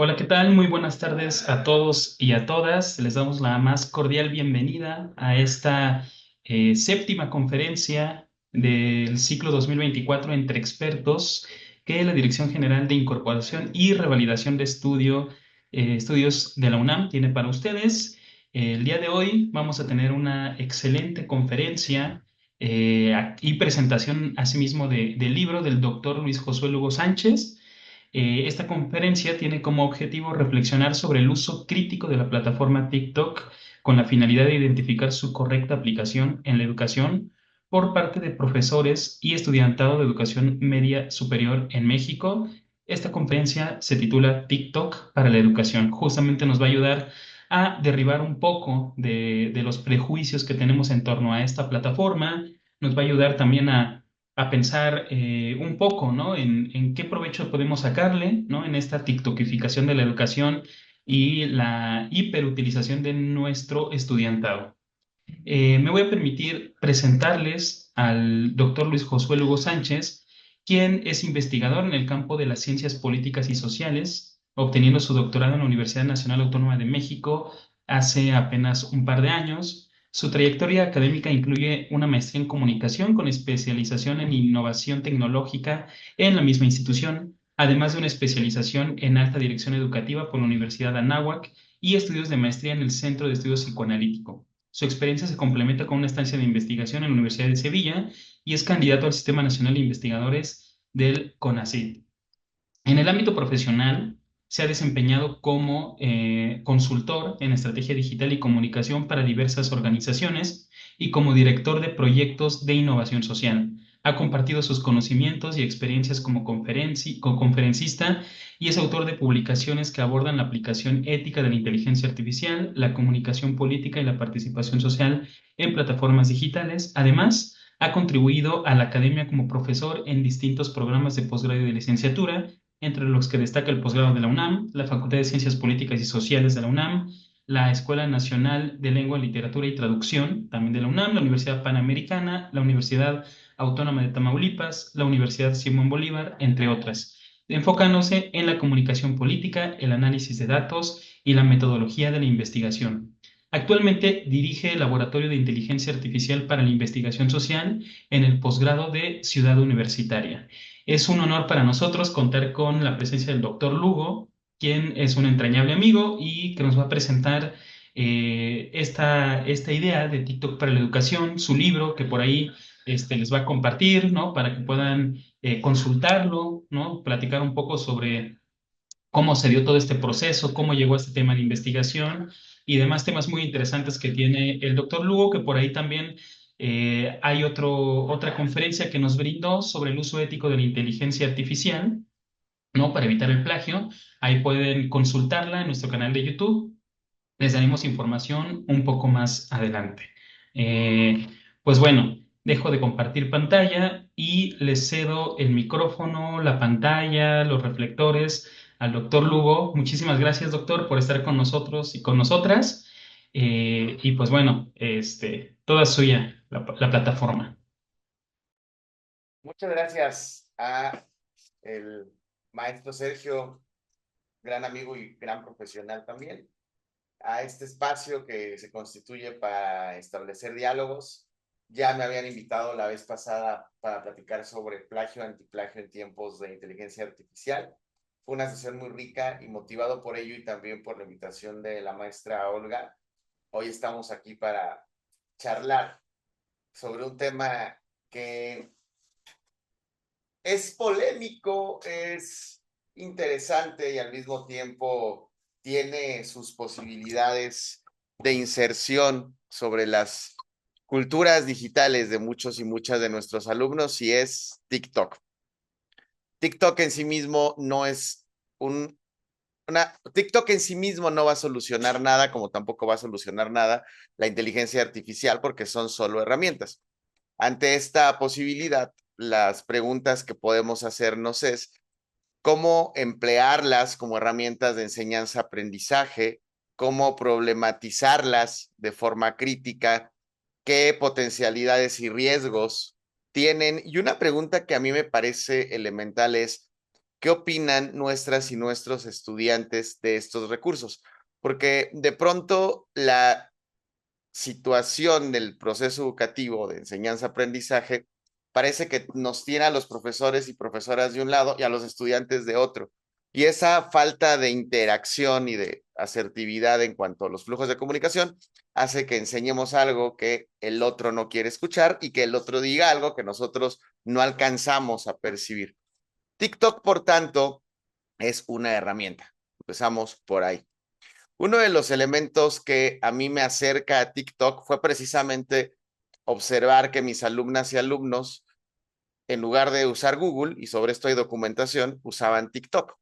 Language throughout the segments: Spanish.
Hola, ¿qué tal? Muy buenas tardes a todos y a todas. Les damos la más cordial bienvenida a esta séptima conferencia del ciclo 2024 entre expertos que la Dirección General de Incorporación y Revalidación de Estudios de la UNAM tiene para ustedes. El día de hoy vamos a tener una excelente conferencia y presentación asimismo del libro del doctor Luis Josué Lugo Sánchez. Esta conferencia tiene como objetivo reflexionar sobre el uso crítico de la plataforma TikTok con la finalidad de identificar su correcta aplicación en la educación por parte de profesores y estudiantado de educación media superior en México. Esta conferencia se titula TikTok para la educación. Justamente nos va a ayudar a derribar un poco de los prejuicios que tenemos en torno a esta plataforma. Nos va a ayudar también a pensar un poco, ¿no? En qué provecho podemos sacarle, ¿no? En esta tiktokificación de la educación y la hiperutilización de nuestro estudiantado. Me voy a permitir presentarles al doctor Luis Josué Lugo Sánchez, quien es investigador en el campo de las ciencias políticas y sociales, obteniendo su doctorado en la Universidad Nacional Autónoma de México hace apenas un par de años. Su trayectoria académica incluye una maestría en comunicación con especialización en innovación tecnológica en la misma institución, además de una especialización en alta dirección educativa por la Universidad de Anáhuac y estudios de maestría en el Centro de Estudios Psicoanalítico. Su experiencia se complementa con una estancia de investigación en la Universidad de Sevilla y es candidato al Sistema Nacional de Investigadores del CONACYT. En el ámbito profesional, se ha desempeñado como consultor en estrategia digital y comunicación para diversas organizaciones y como director de proyectos de innovación social. Ha compartido sus conocimientos y experiencias como conferencista y es autor de publicaciones que abordan la aplicación ética de la inteligencia artificial, la comunicación política y la participación social en plataformas digitales. Además, ha contribuido a la academia como profesor en distintos programas de posgrado y de licenciatura, entre los que destaca el posgrado de la UNAM, la Facultad de Ciencias Políticas y Sociales de la UNAM, la Escuela Nacional de Lengua, Literatura y Traducción, también de la UNAM, la Universidad Panamericana, la Universidad Autónoma de Tamaulipas, la Universidad Simón Bolívar, entre otras, enfocándose en la comunicación política, el análisis de datos y la metodología de la investigación. Actualmente dirige el Laboratorio de Inteligencia Artificial para la Investigación Social en el posgrado de Ciudad Universitaria. Es un honor para nosotros contar con la presencia del doctor Lugo, quien es un entrañable amigo y que nos va a presentar esta idea de TikTok para la educación, su libro que por ahí les va a compartir, ¿no? Para que puedan consultarlo, ¿no? Platicar un poco sobre cómo se dio todo este proceso, cómo llegó a este tema de investigación y demás temas muy interesantes que tiene el doctor Lugo, que por ahí también hay otra conferencia que nos brindó sobre el uso ético de la inteligencia artificial, ¿no? Para evitar el plagio. Ahí pueden consultarla en nuestro canal de YouTube. Les daremos información un poco más adelante. Pues bueno, dejo de compartir pantalla y les cedo el micrófono, la pantalla, los reflectores al doctor Lugo. Muchísimas gracias, doctor, por estar con nosotros y con nosotras. Y pues bueno, toda suya la plataforma. Muchas gracias a el maestro Sergio, gran amigo y gran profesional también, a este espacio que se constituye para establecer diálogos. Ya me habían invitado la vez pasada para platicar sobre plagio, antiplagio en tiempos de inteligencia artificial. Fue una sesión muy rica y motivado por ello y también por la invitación de la maestra Olga. Hoy estamos aquí para charlar sobre un tema que es polémico, es interesante y al mismo tiempo tiene sus posibilidades de inserción sobre las culturas digitales de muchos y muchas de nuestros alumnos y es TikTok. TikTok en sí mismo no es un TikTok en sí mismo no va a solucionar nada, como tampoco va a solucionar nada la inteligencia artificial porque son solo herramientas. Ante esta posibilidad, las preguntas que podemos hacernos es cómo emplearlas como herramientas de enseñanza-aprendizaje, cómo problematizarlas de forma crítica, qué potencialidades y riesgos tienen. Y una pregunta que a mí me parece elemental es, ¿qué opinan nuestras y nuestros estudiantes de estos recursos? Porque de pronto la situación del proceso educativo de enseñanza-aprendizaje parece que nos tiene a los profesores y profesoras de un lado y a los estudiantes de otro. Y esa falta de interacción y de asertividad en cuanto a los flujos de comunicación hace que enseñemos algo que el otro no quiere escuchar y que el otro diga algo que nosotros no alcanzamos a percibir. TikTok, por tanto, es una herramienta. Empezamos por ahí. Uno de los elementos que a mí me acerca a TikTok fue precisamente observar que mis alumnas y alumnos, en lugar de usar Google, y sobre esto hay documentación, usaban TikTok.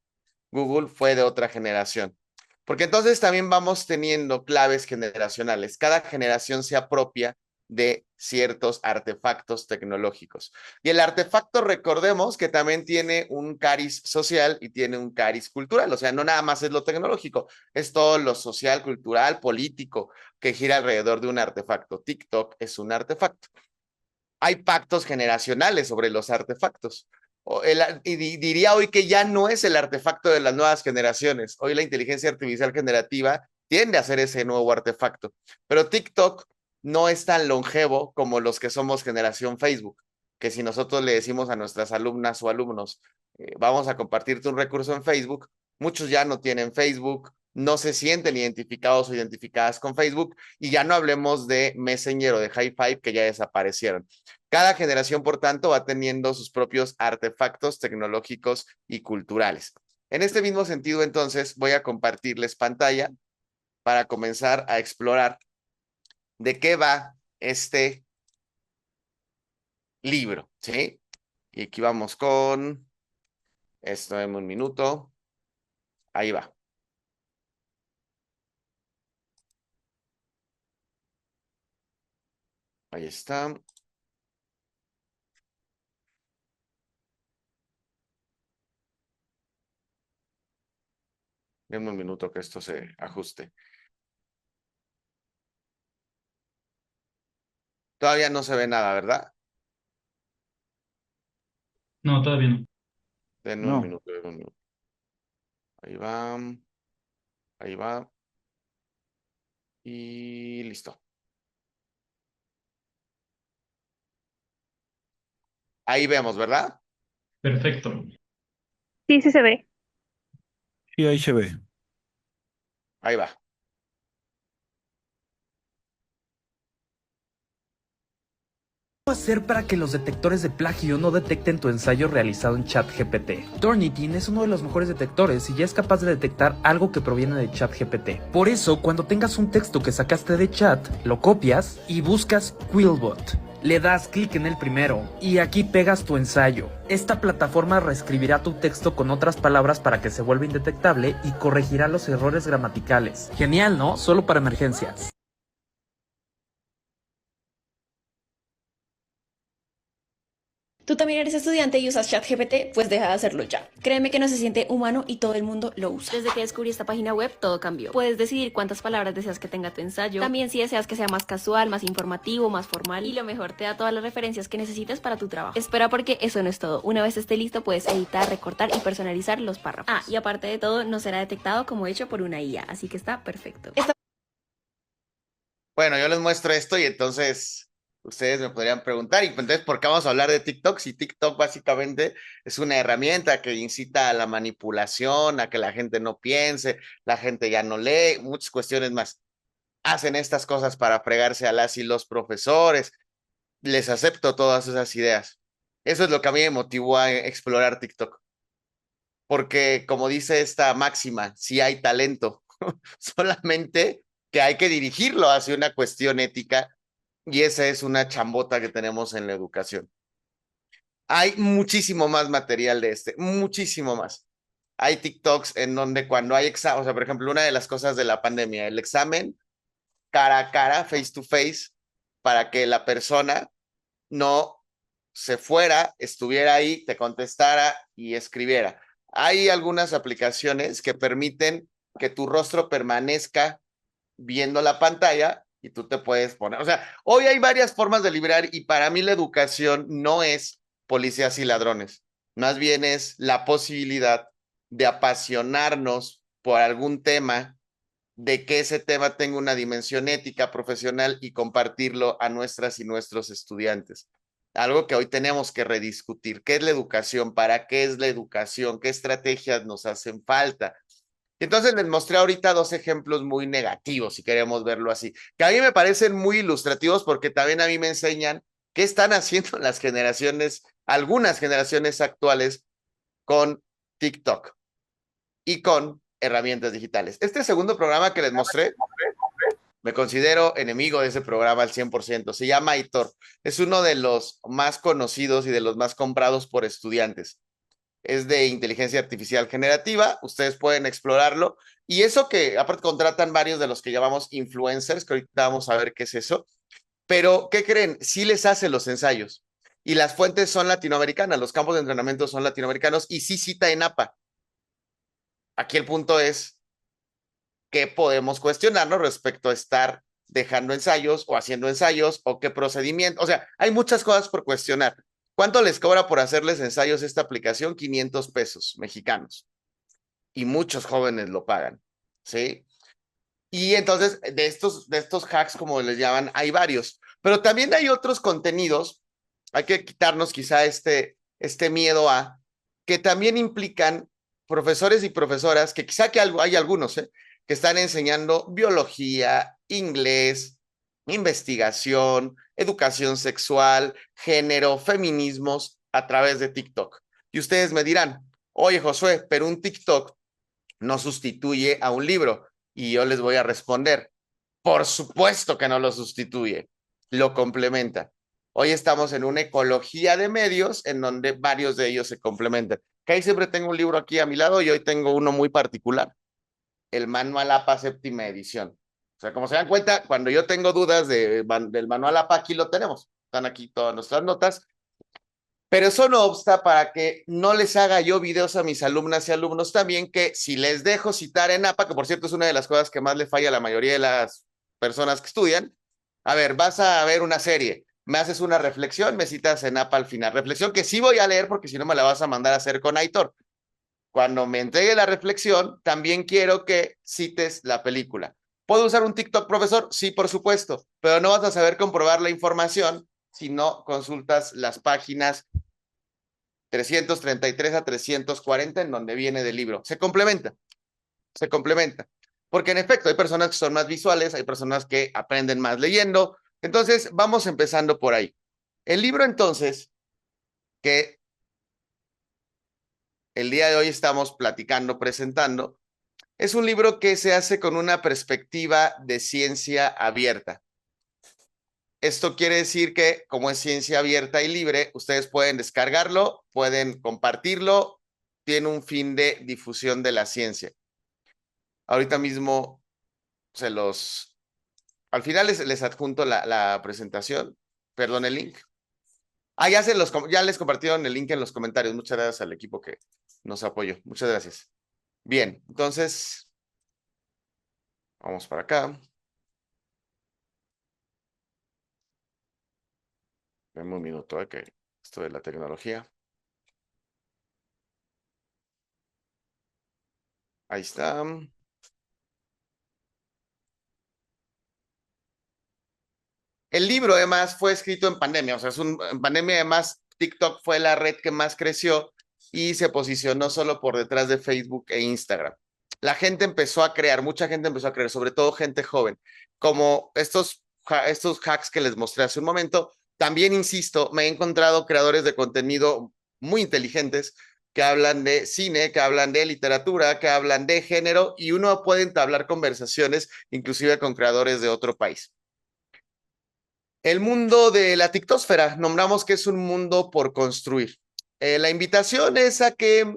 Google fue de otra generación. Porque entonces también vamos teniendo claves generacionales. Cada generación se apropia de ciertos artefactos tecnológicos. Y el artefacto, recordemos que también tiene un cariz social y tiene un cariz cultural. O sea, no nada más es lo tecnológico, es todo lo social, cultural, político que gira alrededor de un artefacto. TikTok es un artefacto. Hay pactos generacionales sobre los artefactos. Y diría hoy que ya no es el artefacto de las nuevas generaciones. Hoy la inteligencia artificial generativa tiende a ser ese nuevo artefacto. Pero TikTok no es tan longevo como los que somos generación Facebook, que si nosotros le decimos a nuestras alumnas o alumnos, vamos a compartirte un recurso en Facebook, muchos ya no tienen Facebook, no se sienten identificados o identificadas con Facebook, y ya no hablemos de Messenger o de Hi5 que ya desaparecieron. Cada generación, por tanto, va teniendo sus propios artefactos tecnológicos y culturales. En este mismo sentido, entonces, voy a compartirles pantalla para comenzar a explorar de qué va este libro, ¿sí? Y aquí vamos con esto en un minuto. Ahí va. Ahí está. Denme un minuto que esto se ajuste. Todavía no se ve nada, ¿verdad? No, todavía no. Denme un No, minuto, denme un minuto. Ahí va. Ahí va. Y listo. Ahí vemos, ¿verdad? Perfecto. Sí, sí se ve. sí, ahí se ve. Ahí va. Hacer para que los detectores de plagio no detecten tu ensayo realizado en ChatGPT. Turnitin es uno de los mejores detectores y ya es capaz de detectar algo que proviene de ChatGPT. Por eso, cuando tengas un texto que sacaste de chat, lo copias y buscas Quillbot. Le das clic en el primero y aquí pegas tu ensayo. Esta plataforma reescribirá tu texto con otras palabras para que se vuelva indetectable y corregirá los errores gramaticales. Genial, ¿no? Solo para emergencias. ¿Tú también eres estudiante y usas ChatGPT? Pues deja de hacerlo ya. Créeme que no se siente humano y todo el mundo lo usa. Desde que descubrí esta página web, todo cambió. Puedes decidir cuántas palabras deseas que tenga tu ensayo. También si deseas que sea más casual, más informativo, más formal. Y lo mejor, te da todas las referencias que necesites para tu trabajo. Espera, porque eso no es todo. Una vez esté listo, puedes editar, recortar y personalizar los párrafos. Ah, y aparte de todo, no será detectado como hecho por una IA, así que está perfecto. Bueno, yo les muestro esto y entonces ustedes me podrían preguntar, y entonces, ¿por qué vamos a hablar de TikTok? Si TikTok básicamente es una herramienta que incita a la manipulación, a que la gente no piense, la gente ya no lee, muchas cuestiones más. Hacen estas cosas para fregarse a las y los profesores. Les acepto todas esas ideas. Eso es lo que a mí me motivó a explorar TikTok. Porque, como dice esta máxima, sí hay talento, solamente que hay que dirigirlo hacia una cuestión ética, y esa es una chambota que tenemos en la educación. Hay muchísimo más material de muchísimo más. Hay TikToks en donde cuando hay examen, o sea, por ejemplo, una de las cosas de la pandemia, el examen cara a cara, face to face, para que la persona no se fuera, estuviera ahí, te contestara y escribiera. Hay algunas aplicaciones que permiten que tu rostro permanezca viendo la pantalla y tú te puedes poner. O sea, hoy hay varias formas de liberar, y para mí la educación no es policías y ladrones. más bien es la posibilidad de apasionarnos por algún tema, de que ese tema tenga una dimensión ética, profesional y compartirlo a nuestras y nuestros estudiantes. Algo que hoy tenemos que rediscutir. ¿Qué es la educación? ¿Para qué es la educación? ¿Qué estrategias nos hacen falta? Entonces les mostré ahorita dos ejemplos muy negativos, si queremos verlo así, que a mí me parecen muy ilustrativos porque también a mí me enseñan qué están haciendo las generaciones, algunas generaciones actuales con TikTok y con herramientas digitales. Este segundo programa que les mostré, me considero enemigo de ese programa al 100%. Se llama Aitor. Es uno de los más conocidos y de los más comprados por estudiantes. Es de inteligencia artificial generativa. Ustedes pueden explorarlo. Y eso que, aparte, contratan varios de los que llamamos influencers, que ahorita vamos a ver qué es eso. Pero, ¿qué creen? Sí les hace los ensayos. Y las fuentes son latinoamericanas, los campos de entrenamiento son latinoamericanos y sí cita ENAPA. Aquí el punto es qué podemos cuestionarnos respecto a estar dejando ensayos o haciendo ensayos o qué procedimiento. O sea, hay muchas cosas por cuestionar. ¿Cuánto les cobra por hacerles ensayos esta aplicación? 500 pesos mexicanos. Y muchos jóvenes lo pagan, ¿sí? Y entonces, de estos hacks, como les llaman, hay varios. Pero también hay otros contenidos, hay que quitarnos quizá este miedo a, que también implican profesores y profesoras, que quizá que hay algunos, que están enseñando biología, inglés, investigación, educación sexual, género, feminismos a través de TikTok. Y ustedes me dirán, oye Josué, pero un TikTok no sustituye a un libro. Y yo les voy a responder, por supuesto que no lo sustituye, lo complementa. Hoy estamos en una ecología de medios en donde varios de ellos se complementan. Que ahí siempre tengo un libro aquí a mi lado y hoy tengo uno muy particular, el Manual APA séptima edición. O sea, como se dan cuenta, cuando yo tengo dudas del Manual APA, aquí lo tenemos. Están aquí todas nuestras notas. Pero eso no obsta para que no les haga yo videos a mis alumnas y alumnos también, que si les dejo citar en APA, que por cierto es una de las cosas que más le falla a la mayoría de las personas que estudian, a ver, vas a ver una serie, me haces una reflexión, me citas en APA al final. Reflexión que sí voy a leer porque si no me la vas a mandar a hacer con Aitor. Cuando me entregue la reflexión, también quiero que cites la película. ¿Puedo usar un TikTok, profesor? Sí, por supuesto, pero no vas a saber comprobar la información si no consultas las páginas 333 a 340 en donde viene del libro. Se complementa. Porque en efecto hay personas que son más visuales, hay personas que aprenden más leyendo. Entonces, vamos empezando por ahí. El libro entonces, que el día de hoy estamos platicando, presentando, es un libro que se hace con una perspectiva de ciencia abierta. Esto quiere decir que, como es ciencia abierta y libre, ustedes pueden descargarlo, pueden compartirlo, tiene un fin de difusión de la ciencia. Ahorita mismo al final les adjunto la presentación, perdón, el link. Ya les compartieron el link en los comentarios. Muchas gracias al equipo que nos apoyó. Muchas gracias. Bien, entonces, vamos para acá. Dame un minuto, que esto de la tecnología. Ahí está. El libro además fue escrito en pandemia, o sea, en pandemia además TikTok fue la red que más creció y se posicionó solo por detrás de Facebook e Instagram. La gente empezó a crear, mucha gente empezó a crear, sobre todo gente joven, como estos hacks que les mostré hace un momento. También, insisto, me he encontrado creadores de contenido muy inteligentes que hablan de cine, que hablan de literatura, que hablan de género, y uno puede entablar conversaciones inclusive con creadores de otro país. El mundo de la TikTosfera, nombramos que es un mundo por construir. La invitación es a que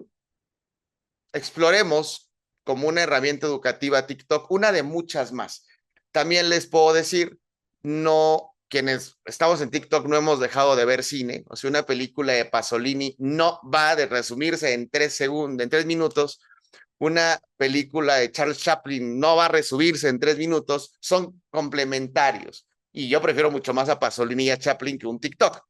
exploremos como una herramienta educativa TikTok, una de muchas más. También les puedo decir, no, quienes estamos en TikTok no hemos dejado de ver cine, o sea, una película de Pasolini no va a resumirse en 3 minutos, una película de Charles Chaplin no va a resumirse en 3 minutos, son complementarios. Y yo prefiero mucho más a Pasolini y a Chaplin que un TikTok.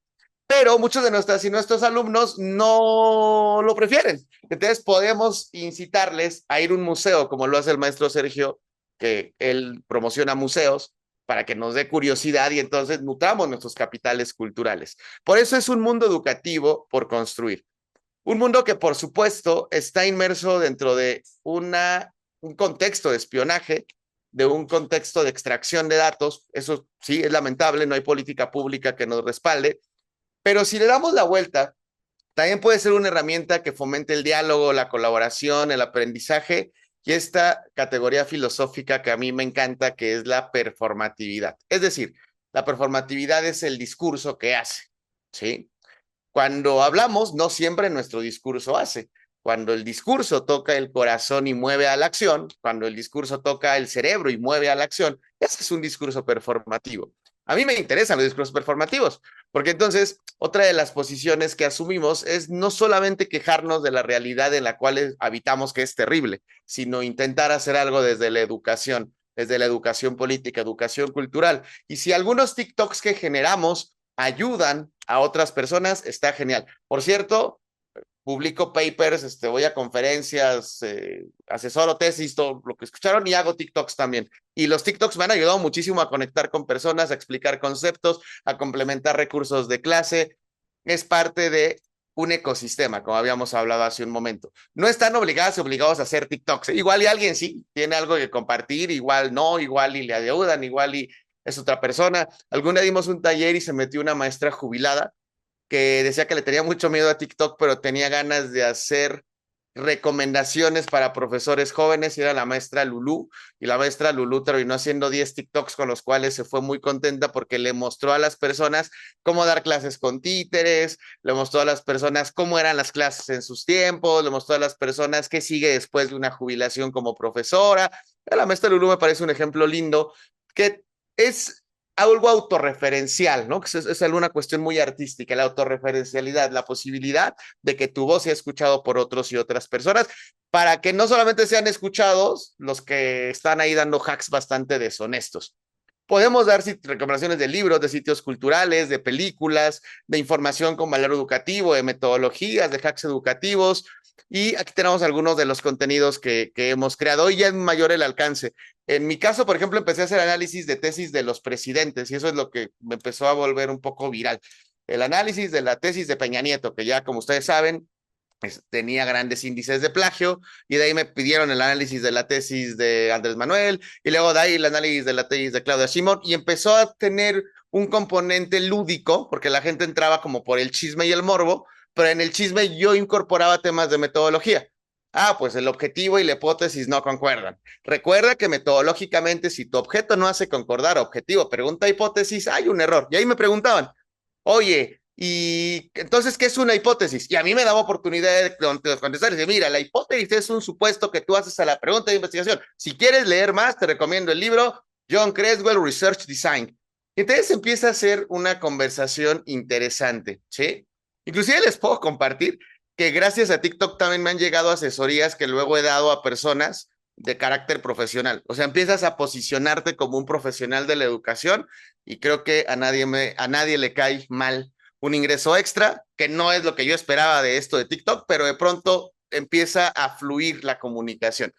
pero muchos de nuestras y nuestros alumnos no lo prefieren. Entonces podemos incitarles a ir a un museo, como lo hace el maestro Sergio, que él promociona museos, para que nos dé curiosidad y entonces nutramos nuestros capitales culturales. Por eso es un mundo educativo por construir. Un mundo que, por supuesto, está inmerso dentro de un contexto de espionaje, de un contexto de extracción de datos. Eso sí es lamentable, no hay política pública que nos respalde, pero si le damos la vuelta, también puede ser una herramienta que fomente el diálogo, la colaboración, el aprendizaje y esta categoría filosófica que a mí me encanta, que es la performatividad. Es decir, la performatividad es el discurso que hace, ¿sí? Cuando hablamos, no siempre nuestro discurso hace. Cuando el discurso toca el corazón y mueve a la acción, cuando el discurso toca el cerebro y mueve a la acción, ese es un discurso performativo. A mí me interesan los discursos performativos, porque entonces otra de las posiciones que asumimos es no solamente quejarnos de la realidad en la cual habitamos, que es terrible, sino intentar hacer algo desde la educación política, educación cultural. Y si algunos TikToks que generamos ayudan a otras personas, está genial. Por cierto, publico papers, voy a conferencias, asesoro tesis, todo lo que escucharon, y hago TikToks también. Y los TikToks me han ayudado muchísimo a conectar con personas, a explicar conceptos, a complementar recursos de clase. Es parte de un ecosistema, como habíamos hablado hace un momento. No están obligados a hacer TikToks. Igual y alguien sí tiene algo que compartir, igual no, igual y le ayudan, igual y es otra persona. Algún día dimos un taller y se metió una maestra jubilada que decía que le tenía mucho miedo a TikTok, pero tenía ganas de hacer recomendaciones para profesores jóvenes, y era la maestra Lulú, y la maestra Lulú terminó haciendo 10 TikToks con los cuales se fue muy contenta porque le mostró a las personas cómo dar clases con títeres, le mostró a las personas cómo eran las clases en sus tiempos, le mostró a las personas qué sigue después de una jubilación como profesora. La maestra Lulú me parece un ejemplo lindo, que es algo autorreferencial, ¿no? Que es alguna cuestión muy artística, la autorreferencialidad, la posibilidad de que tu voz sea escuchado por otros y otras personas, para que no solamente sean escuchados los que están ahí dando hacks bastante deshonestos. Podemos dar recomendaciones de libros, de sitios culturales, de películas, de información con valor educativo, de metodologías, de hacks educativos. Y aquí tenemos algunos de los contenidos que hemos creado. Hoy ya es mayor el alcance. En mi caso, por ejemplo, empecé a hacer análisis de tesis de los presidentes y eso es lo que me empezó a volver un poco viral. El análisis de la tesis de Peña Nieto, que ya, como ustedes saben, tenía grandes índices de plagio, y de ahí me pidieron el análisis de la tesis de Andrés Manuel, y luego de ahí el análisis de la tesis de Claudia Sheinbaum, y empezó a tener un componente lúdico, porque la gente entraba como por el chisme y el morbo, pero en el chisme yo incorporaba temas de metodología. Pues el objetivo y la hipótesis no concuerdan. Recuerda que metodológicamente, si tu objeto no hace concordar objetivo, pregunta, hipótesis, hay un error. Y ahí me preguntaban, oye, y entonces, ¿qué es una hipótesis? Y a mí me daba oportunidad de contestar y decir, mira, la hipótesis es un supuesto que tú haces a la pregunta de investigación. Si quieres leer más, te recomiendo el libro John Creswell, Research Design. Y entonces empieza a ser una conversación interesante, ¿sí? Inclusive les puedo compartir que gracias a TikTok también me han llegado asesorías que luego he dado a personas de carácter profesional. O sea, empiezas a posicionarte como un profesional de la educación, y creo que a nadie le cae mal un ingreso extra, que no es lo que yo esperaba de esto de TikTok, pero de pronto empieza a fluir la comunicación.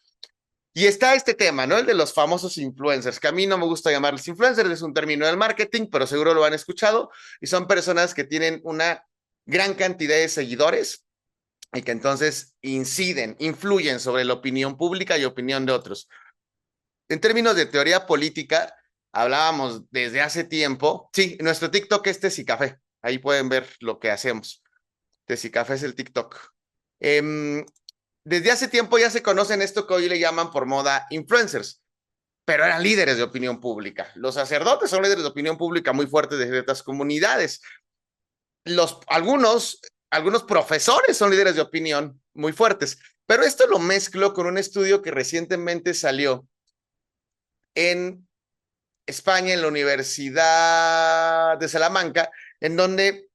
Y está este tema, ¿no? El de los famosos influencers, que a mí no me gusta llamarles influencers, es un término del marketing, pero seguro lo han escuchado, y son personas que tienen una gran cantidad de seguidores y que entonces influyen sobre la opinión pública y opinión de otros. En términos de teoría política, hablábamos desde hace tiempo, sí, nuestro TikTok es Tecicafé. Ahí pueden ver lo que hacemos. Tecicafé es el TikTok. Desde hace tiempo ya se conocen esto que hoy le llaman por moda influencers, pero eran líderes de opinión pública. Los sacerdotes son líderes de opinión pública muy fuertes de ciertas comunidades. Algunos profesores son líderes de opinión muy fuertes, pero esto lo mezclo con un estudio que recientemente salió en España, en la Universidad de Salamanca, en donde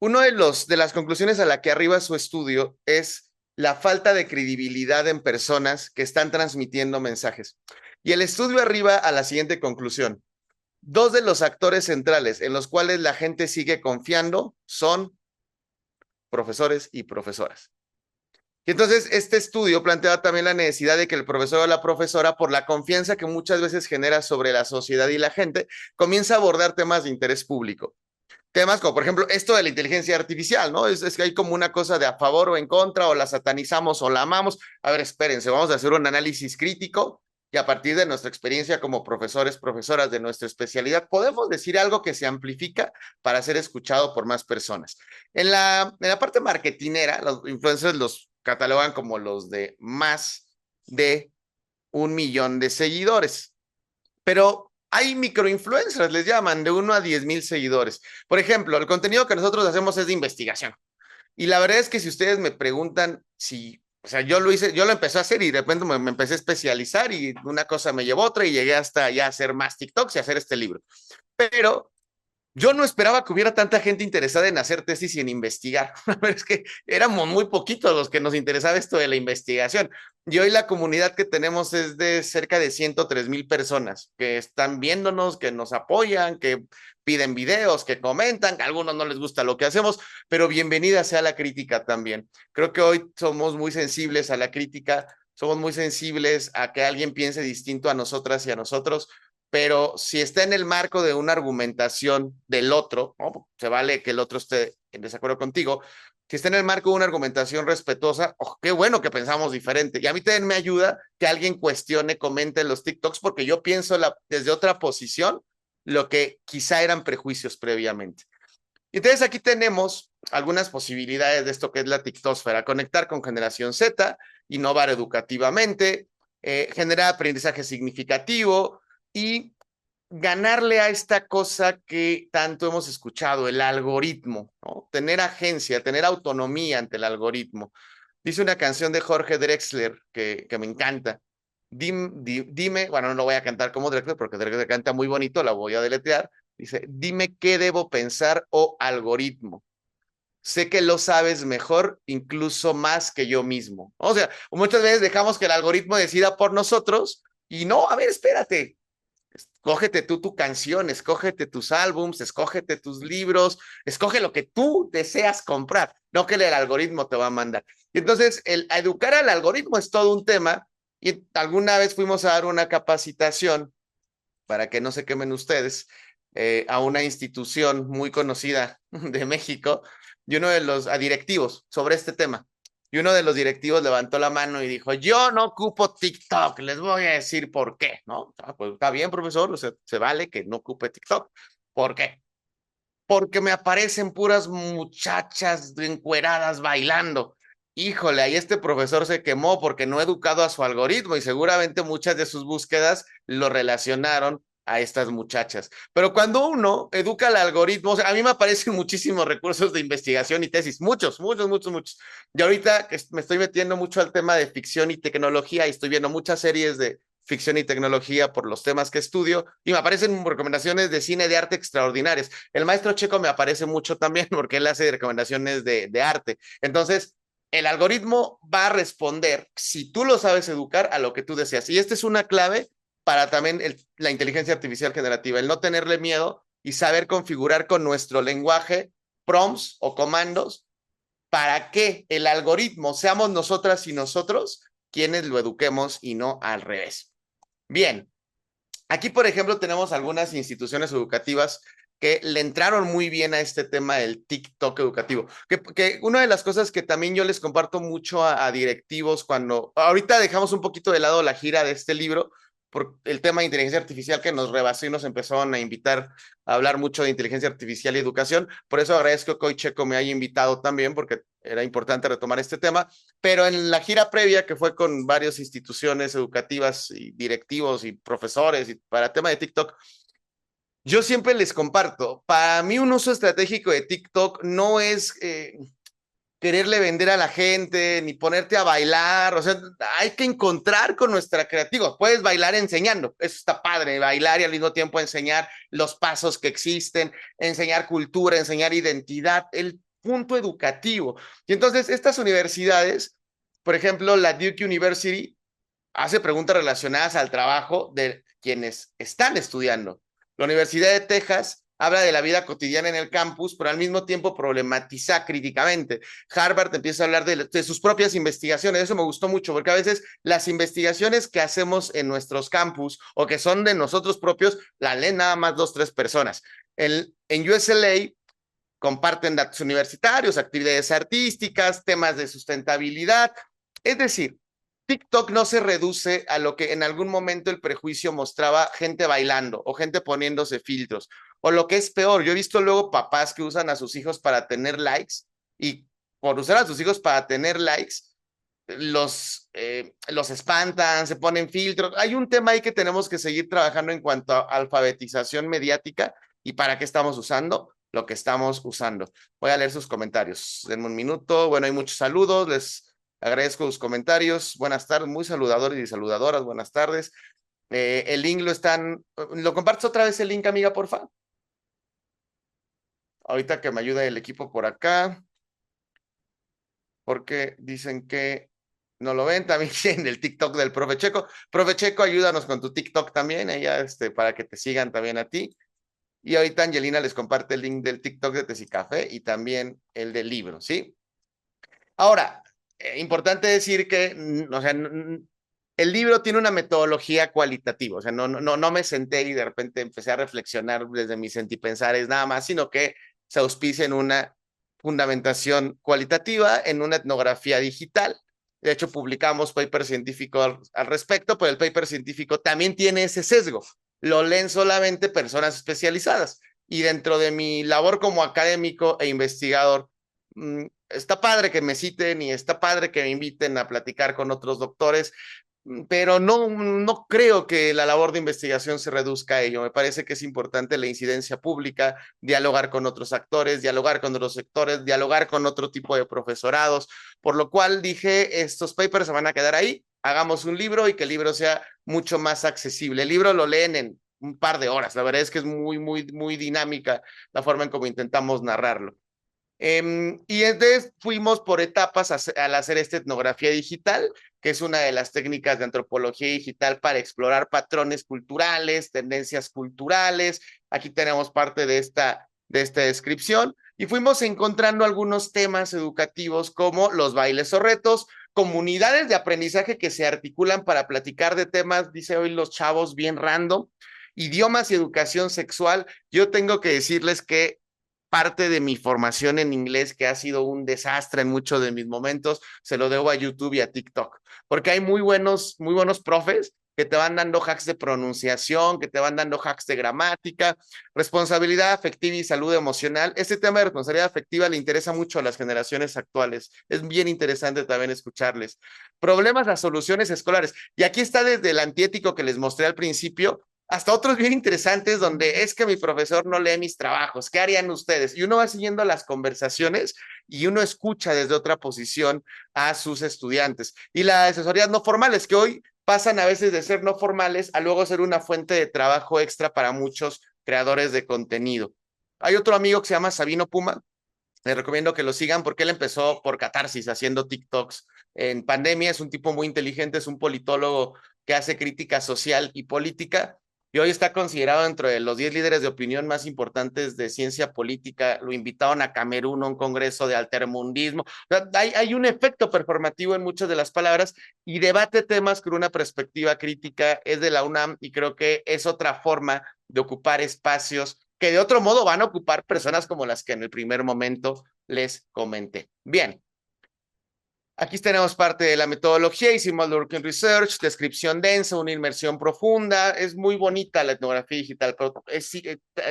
uno de las conclusiones a la que arriba su estudio es la falta de credibilidad en personas que están transmitiendo mensajes. Y el estudio arriba a la siguiente conclusión: dos de los actores centrales en los cuales la gente sigue confiando son profesores y profesoras. Y entonces este estudio planteaba también la necesidad de que el profesor o la profesora, por la confianza que muchas veces genera sobre la sociedad y la gente, comienza a abordar temas de interés público. Temas como, por ejemplo, esto de la inteligencia artificial, ¿no? Es que hay como una cosa de a favor o en contra, o la satanizamos o la amamos. A ver, espérense, vamos a hacer un análisis crítico y a partir de nuestra experiencia como profesores, profesoras de nuestra especialidad, podemos decir algo que se amplifica para ser escuchado por más personas. En la parte marketinera, los influencers los catalogan como los de más de 1 millón de seguidores. Pero hay microinfluencers, les llaman, de 1 a 10,000 seguidores. Por ejemplo, el contenido que nosotros hacemos es de investigación. Y la verdad es que si ustedes me preguntan si, o sea, yo lo empecé a hacer y de repente me empecé a especializar y una cosa me llevó a otra y llegué hasta ya a hacer más TikToks y a hacer este libro. Pero yo no esperaba que hubiera tanta gente interesada en hacer tesis y en investigar. Es que éramos muy poquitos los que nos interesaba esto de la investigación. Y hoy la comunidad que tenemos es de cerca de 103,000 personas que están viéndonos, que nos apoyan, que piden videos, que comentan, que a algunos no les gusta lo que hacemos, pero bienvenida sea la crítica también. Creo que hoy somos muy sensibles a la crítica, somos muy sensibles a que alguien piense distinto a nosotras y a nosotros, pero si está en el marco de una argumentación del otro, ¿no? Se vale que el otro esté en desacuerdo contigo, si está en el marco de una argumentación respetuosa, oh, qué bueno que pensamos diferente. Y a mí también me ayuda que alguien cuestione, comente en los TikToks, porque yo pienso desde otra posición lo que quizá eran prejuicios previamente. Y entonces aquí tenemos algunas posibilidades de esto que es la TikTosfera: conectar con generación Z, innovar educativamente, generar aprendizaje significativo y ganarle a esta cosa que tanto hemos escuchado, el algoritmo, ¿no? Tener agencia, tener autonomía ante el algoritmo. Dice una canción de Jorge Drexler que me encanta. Dime, bueno, no lo voy a cantar como Drexler porque Drexler canta muy bonito, la voy a deletrear. Dice, dime qué debo pensar, oh algoritmo. Sé que lo sabes mejor, incluso más que yo mismo. O sea, muchas veces dejamos que el algoritmo decida por nosotros y no, a ver, espérate. Escógete tú tu canción, escógete tus álbums, escógete tus libros, escoge lo que tú deseas comprar, no que el algoritmo te va a mandar. Y entonces, educar al algoritmo es todo un tema. Y alguna vez fuimos a dar una capacitación, para que no se quemen ustedes, a una institución muy conocida de México, y uno de los directivos sobre este tema. Y uno de los directivos levantó la mano y dijo, yo no ocupo TikTok, les voy a decir por qué, ¿no? Pues está bien, profesor, o sea, se vale que no ocupe TikTok. ¿Por qué? Porque me aparecen puras muchachas encueradas bailando. Híjole, ahí este profesor se quemó porque no ha educado a su algoritmo y seguramente muchas de sus búsquedas lo relacionaron a estas muchachas. Pero cuando uno educa al algoritmo, o sea, a mí me aparecen muchísimos recursos de investigación y tesis, muchos. Y ahorita me estoy metiendo mucho al tema de ficción y tecnología y estoy viendo muchas series de ficción y tecnología por los temas que estudio y me aparecen recomendaciones de cine de arte extraordinarias. El maestro Checo me aparece mucho también porque él hace recomendaciones de arte. Entonces, el algoritmo va a responder, si tú lo sabes educar, a lo que tú deseas. Y esta es una clave para también la inteligencia artificial generativa, el no tenerle miedo y saber configurar con nuestro lenguaje prompts o comandos para que el algoritmo seamos nosotras y nosotros quienes lo eduquemos y no al revés. Bien, aquí por ejemplo tenemos algunas instituciones educativas que le entraron muy bien a este tema del TikTok educativo. Que una de las cosas que también yo les comparto mucho a directivos cuando, ahorita dejamos un poquito de lado la gira de este libro, por el tema de inteligencia artificial que nos rebasó y nos empezaron a invitar a hablar mucho de inteligencia artificial y educación. Por eso agradezco que hoy Checo me haya invitado también, porque era importante retomar este tema. Pero en la gira previa, que fue con varias instituciones educativas y directivos y profesores y para el tema de TikTok, yo siempre les comparto, para mí un uso estratégico de TikTok no es quererle vender a la gente, ni ponerte a bailar, o sea, hay que encontrar con nuestra creatividad. Puedes bailar enseñando, eso está padre, bailar y al mismo tiempo enseñar los pasos que existen, enseñar cultura, enseñar identidad, el punto educativo. Y entonces estas universidades, por ejemplo, la Duke University, hace preguntas relacionadas al trabajo de quienes están estudiando. La Universidad de Texas habla de la vida cotidiana en el campus, pero al mismo tiempo problematiza críticamente. Harvard empieza a hablar de sus propias investigaciones. Eso me gustó mucho, porque a veces las investigaciones que hacemos en nuestros campus o que son de nosotros propios, la leen nada más 2, 3 personas. En USLA comparten datos universitarios, actividades artísticas, temas de sustentabilidad. Es decir, TikTok no se reduce a lo que en algún momento el prejuicio mostraba, gente bailando o gente poniéndose filtros. O lo que es peor, yo he visto luego papás que usan a sus hijos para tener likes y por usar a sus hijos para tener likes, los espantan, se ponen filtros. Hay un tema ahí que tenemos que seguir trabajando en cuanto a alfabetización mediática y para qué estamos usando lo que estamos usando. Voy a leer sus comentarios. Denme un minuto. Bueno, hay muchos saludos. Les agradezco sus comentarios. Buenas tardes, muy saludadores y saludadoras. Buenas tardes. El link ¿lo compartes otra vez el link, amiga, porfa? Ahorita que me ayude el equipo por acá. Porque dicen que no lo ven también en el TikTok del Profe Checo. Profe Checo, ayúdanos con tu TikTok también, ella, para que te sigan también a ti. Y ahorita Angelina les comparte el link del TikTok de Tecicafé y también el del libro, ¿sí? Ahora, importante decir que, o sea, el libro tiene una metodología cualitativa, o sea, no me senté y de repente empecé a reflexionar desde mis sentipensares nada más, sino que se auspicia en una fundamentación cualitativa, en una etnografía digital. De hecho, publicamos paper científico al respecto, pero el paper científico también tiene ese sesgo. Lo leen solamente personas especializadas. Y dentro de mi labor como académico e investigador, está padre que me citen y está padre que me inviten a platicar con otros doctores, pero no creo que la labor de investigación se reduzca a ello. Me parece que es importante la incidencia pública, dialogar con otros actores, dialogar con otros sectores, dialogar con otro tipo de profesorados, por lo cual dije, estos papers se van a quedar ahí, hagamos un libro y que el libro sea mucho más accesible. El libro lo leen en un par de horas, la verdad es que es muy dinámica la forma en cómo intentamos narrarlo. Y entonces fuimos por etapas al hacer esta etnografía digital, que es una de las técnicas de antropología digital para explorar patrones culturales, tendencias culturales. Aquí tenemos parte de esta descripción y fuimos encontrando algunos temas educativos como los bailes o retos, comunidades de aprendizaje que se articulan para platicar de temas, dice hoy los chavos, bien random, idiomas y educación sexual. Yo tengo que decirles que parte de mi formación en inglés, que ha sido un desastre en muchos de mis momentos, se lo debo a YouTube y a TikTok, porque hay muy buenos profes que te van dando hacks de pronunciación, que te van dando hacks de gramática, responsabilidad afectiva y salud emocional. Este tema de responsabilidad afectiva le interesa mucho a las generaciones actuales. Es bien interesante también escucharles. Problemas a soluciones escolares. Y aquí está desde el antiético que les mostré al principio, hasta otros bien interesantes donde es que mi profesor no lee mis trabajos, ¿qué harían ustedes? Y uno va siguiendo las conversaciones y uno escucha desde otra posición a sus estudiantes. Y las asesorías no formales, que hoy pasan a veces de ser no formales a luego ser una fuente de trabajo extra para muchos creadores de contenido. Hay otro amigo que se llama Sabino Puma, les recomiendo que lo sigan porque él empezó por catarsis haciendo TikToks en pandemia, es un tipo muy inteligente, es un politólogo que hace crítica social y política, y hoy está considerado entre los 10 líderes de opinión más importantes de ciencia política. Lo invitaron a Camerún a un congreso de altermundismo. O sea, hay un efecto performativo en muchas de las palabras y debate temas con una perspectiva crítica. Es de la UNAM y creo que es otra forma de ocupar espacios que de otro modo van a ocupar personas como las que en el primer momento les comenté. Bien. Aquí tenemos parte de la metodología, hicimos working research, descripción densa, una inmersión profunda. Es muy bonita la etnografía digital, pero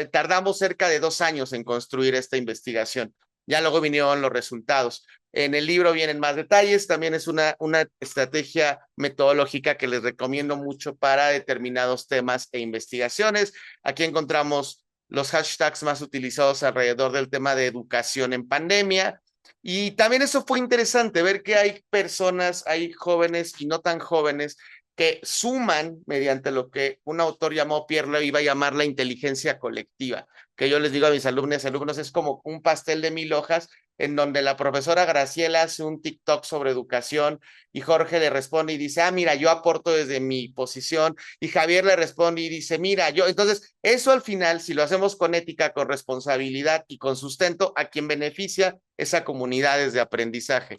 tardamos cerca de 2 años en construir esta investigación. Ya luego vinieron los resultados. En el libro vienen más detalles, también es una estrategia metodológica que les recomiendo mucho para determinados temas e investigaciones. Aquí encontramos los hashtags más utilizados alrededor del tema de educación en pandemia. Y también eso fue interesante, ver que hay personas, hay jóvenes y no tan jóvenes que suman mediante lo que un autor llamó, Pierre Levy iba a llamar la inteligencia colectiva, que yo les digo a mis alumnas y alumnos, es como un pastel de 1000 hojas en donde la profesora Graciela hace un TikTok sobre educación y Jorge le responde y dice, mira, yo aporto desde mi posición, y Javier le responde y dice, mira, yo, entonces, eso al final, si lo hacemos con ética, con responsabilidad y con sustento, a quien beneficia esa comunidades de aprendizaje.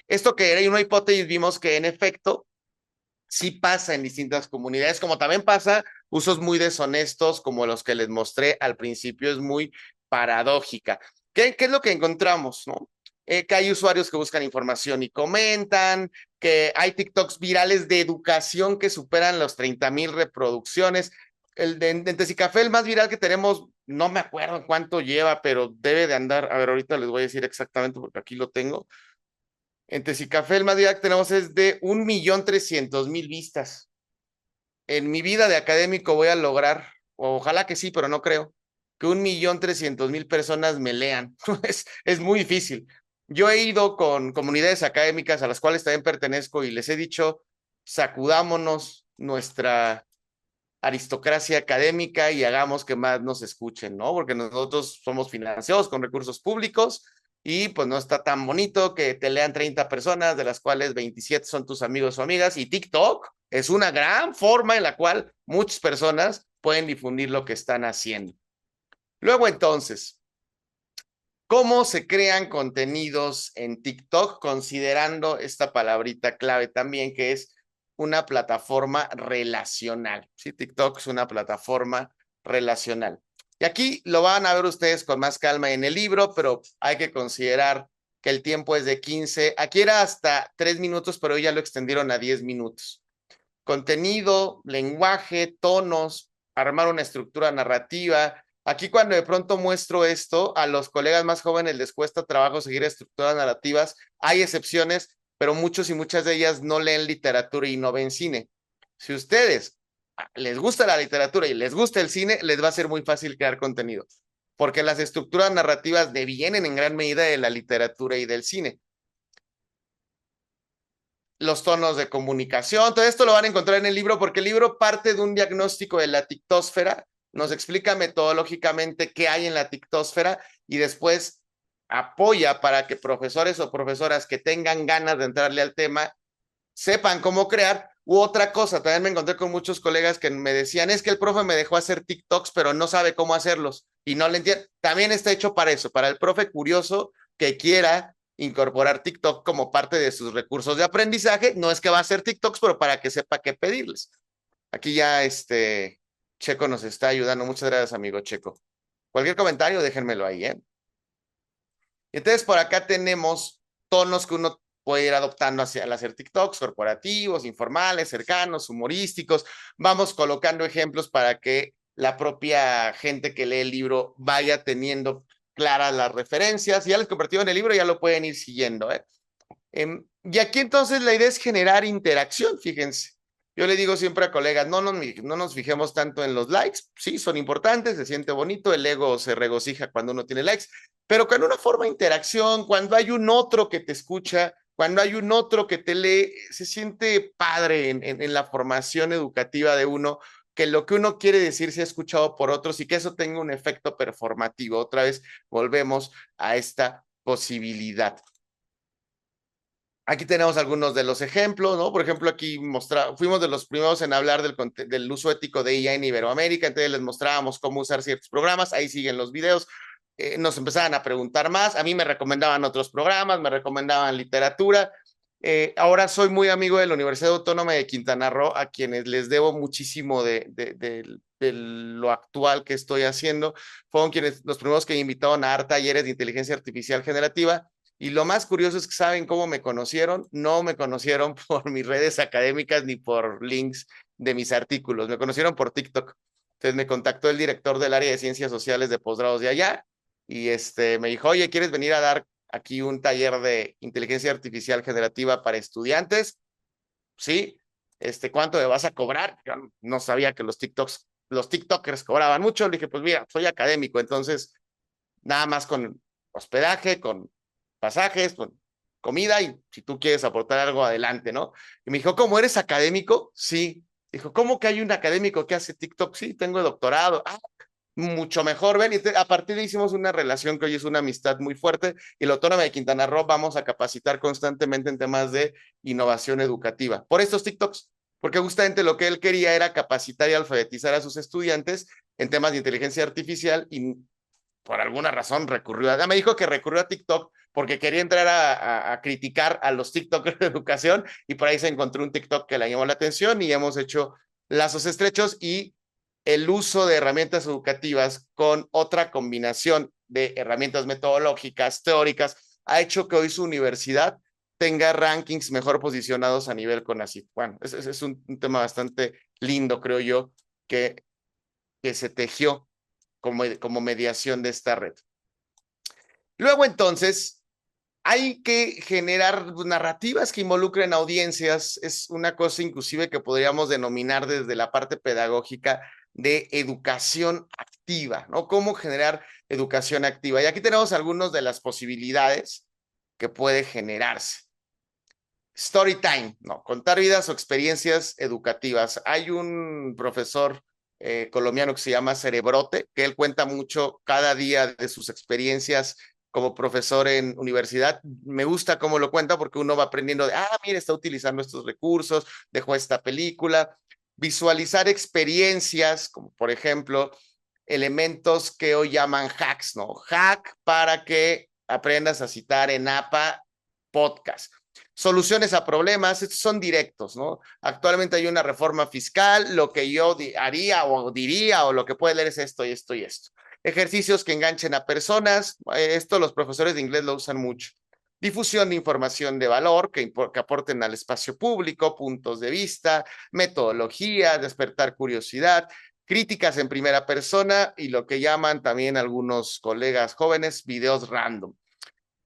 Esto que era una hipótesis, vimos que en efecto sí pasa en distintas comunidades, como también pasa usos muy deshonestos como los que les mostré al principio, es muy paradójica. ¿Qué es lo que encontramos, no? Que hay usuarios que buscan información y comentan, que hay TikToks virales de educación que superan los 30,000 reproducciones. El de Tessicafé, el más viral que tenemos, no me acuerdo cuánto lleva, pero debe de andar, a ver, ahorita les voy a decir exactamente porque aquí lo tengo. En Tessicafé, el más viral que tenemos es de 1,300,000 vistas. En mi vida de académico voy a lograr, o ojalá que sí, pero no creo, que 1,300,000 personas me lean. Es muy difícil. Yo he ido con comunidades académicas a las cuales también pertenezco y les he dicho, sacudámonos nuestra aristocracia académica y hagamos que más nos escuchen, ¿no? Porque nosotros somos financiados con recursos públicos y pues no está tan bonito que te lean 30 personas, de las cuales 27 son tus amigos o amigas, y TikTok es una gran forma en la cual muchas personas pueden difundir lo que están haciendo. Luego entonces, ¿cómo se crean contenidos en TikTok? Considerando esta palabrita clave también, que es una plataforma relacional. Sí, TikTok es una plataforma relacional. Y aquí lo van a ver ustedes con más calma en el libro, pero hay que considerar que el tiempo es de 15. Aquí era hasta 3 minutos, pero hoy ya lo extendieron a 10 minutos. Contenido, lenguaje, tonos, armar una estructura narrativa. Aquí cuando de pronto muestro esto, a los colegas más jóvenes les cuesta trabajo seguir estructuras narrativas. Hay excepciones, pero muchos y muchas de ellas no leen literatura y no ven cine. Si ustedes les gusta la literatura y les gusta el cine, les va a ser muy fácil crear contenido, porque las estructuras narrativas devienen en gran medida de la literatura y del cine. Los tonos de comunicación, todo esto lo van a encontrar en el libro, porque el libro parte de un diagnóstico de la tictósfera, nos explica metodológicamente qué hay en la tictósfera y después apoya para que profesores o profesoras que tengan ganas de entrarle al tema sepan cómo crear. U otra cosa, también me encontré con muchos colegas que me decían, es que el profe me dejó hacer TikToks, pero no sabe cómo hacerlos y no le entiende. También está hecho para eso, para el profe curioso que quiera incorporar TikTok como parte de sus recursos de aprendizaje. No es que va a hacer TikToks, pero para que sepa qué pedirles. Aquí ya Checo nos está ayudando. Muchas gracias, amigo Checo. Cualquier comentario, déjenmelo ahí, ¿eh? Entonces, por acá tenemos tonos que uno puede ir adoptando al hacer TikToks, corporativos, informales, cercanos, humorísticos. Vamos colocando ejemplos para que la propia gente que lee el libro vaya teniendo claras las referencias. Ya les compartí en el libro, ya lo pueden ir siguiendo, ¿eh? Y aquí entonces la idea es generar interacción, fíjense. Yo le digo siempre a colegas, no nos fijemos tanto en los likes, sí, son importantes, se siente bonito, el ego se regocija cuando uno tiene likes, pero cuando uno forma interacción, cuando hay un otro que te escucha, cuando hay un otro que te lee, se siente padre en la formación educativa de uno, que lo que uno quiere decir se ha escuchado por otros y que eso tenga un efecto performativo. Otra vez volvemos a esta posibilidad. Aquí tenemos algunos de los ejemplos, ¿no? Por ejemplo, aquí fuimos de los primeros en hablar del uso ético de IA en Iberoamérica, entonces les mostrábamos cómo usar ciertos programas, ahí siguen los videos, nos empezaban a preguntar más, a mí me recomendaban otros programas, me recomendaban literatura. Ahora soy muy amigo de la Universidad Autónoma de Quintana Roo, a quienes les debo muchísimo de lo actual que estoy haciendo. Fueron los primeros que me invitaron a dar talleres de inteligencia artificial generativa. Y lo más curioso es que saben cómo me conocieron. No me conocieron por mis redes académicas ni por links de mis artículos. Me conocieron por TikTok. Entonces me contactó el director del área de ciencias sociales de posgrados de allá y me dijo, oye, ¿quieres venir a dar aquí un taller de inteligencia artificial generativa para estudiantes? Sí. ¿Cuánto me vas a cobrar? Yo no sabía que los TikTokers cobraban mucho. Le dije, pues mira, soy académico, entonces nada más con hospedaje, con pasajes, con comida, y si tú quieres aportar algo, adelante, ¿no? Y me dijo, ¿cómo eres académico? Sí. Dijo, ¿cómo que hay un académico que hace TikTok? Sí, tengo doctorado. mucho mejor ven. Y a partir de ahí hicimos una relación que hoy es una amistad muy fuerte y la Autónoma de Quintana Roo vamos a capacitar constantemente en temas de innovación educativa. Por estos TikToks, porque justamente lo que él quería era capacitar y alfabetizar a sus estudiantes en temas de inteligencia artificial y por alguna razón me dijo que recurrió a TikTok porque quería entrar a criticar a los TikTokers de educación y por ahí se encontró un TikTok que le llamó la atención y hemos hecho lazos estrechos y el uso de herramientas educativas con otra combinación de herramientas metodológicas, teóricas, ha hecho que hoy su universidad tenga rankings mejor posicionados a nivel CONACYT. Bueno, es un tema bastante lindo, creo yo, que se tejió como mediación de esta red. Luego, entonces, hay que generar narrativas que involucren audiencias. Es una cosa inclusive que podríamos denominar desde la parte pedagógica de educación activa, ¿no? ¿Cómo generar educación activa? Y aquí tenemos algunas de las posibilidades que puede generarse. Story time, ¿no? Contar vidas o experiencias educativas. Hay un profesor colombiano que se llama Cerebrote, que él cuenta mucho cada día de sus experiencias como profesor en universidad. Me gusta cómo lo cuenta porque uno va aprendiendo de, mira, está utilizando estos recursos, dejó esta película. Visualizar experiencias, como por ejemplo, elementos que hoy llaman hacks, ¿no? Hack para que aprendas a citar en APA podcast. Soluciones a problemas, estos son directos, ¿no? Actualmente hay una reforma fiscal, lo que yo haría o diría o lo que puede leer es esto y esto y esto. Ejercicios que enganchen a personas, esto los profesores de inglés lo usan mucho. Difusión de información de valor que aporten al espacio público, puntos de vista, metodología, despertar curiosidad, críticas en primera persona y lo que llaman también algunos colegas jóvenes, videos random.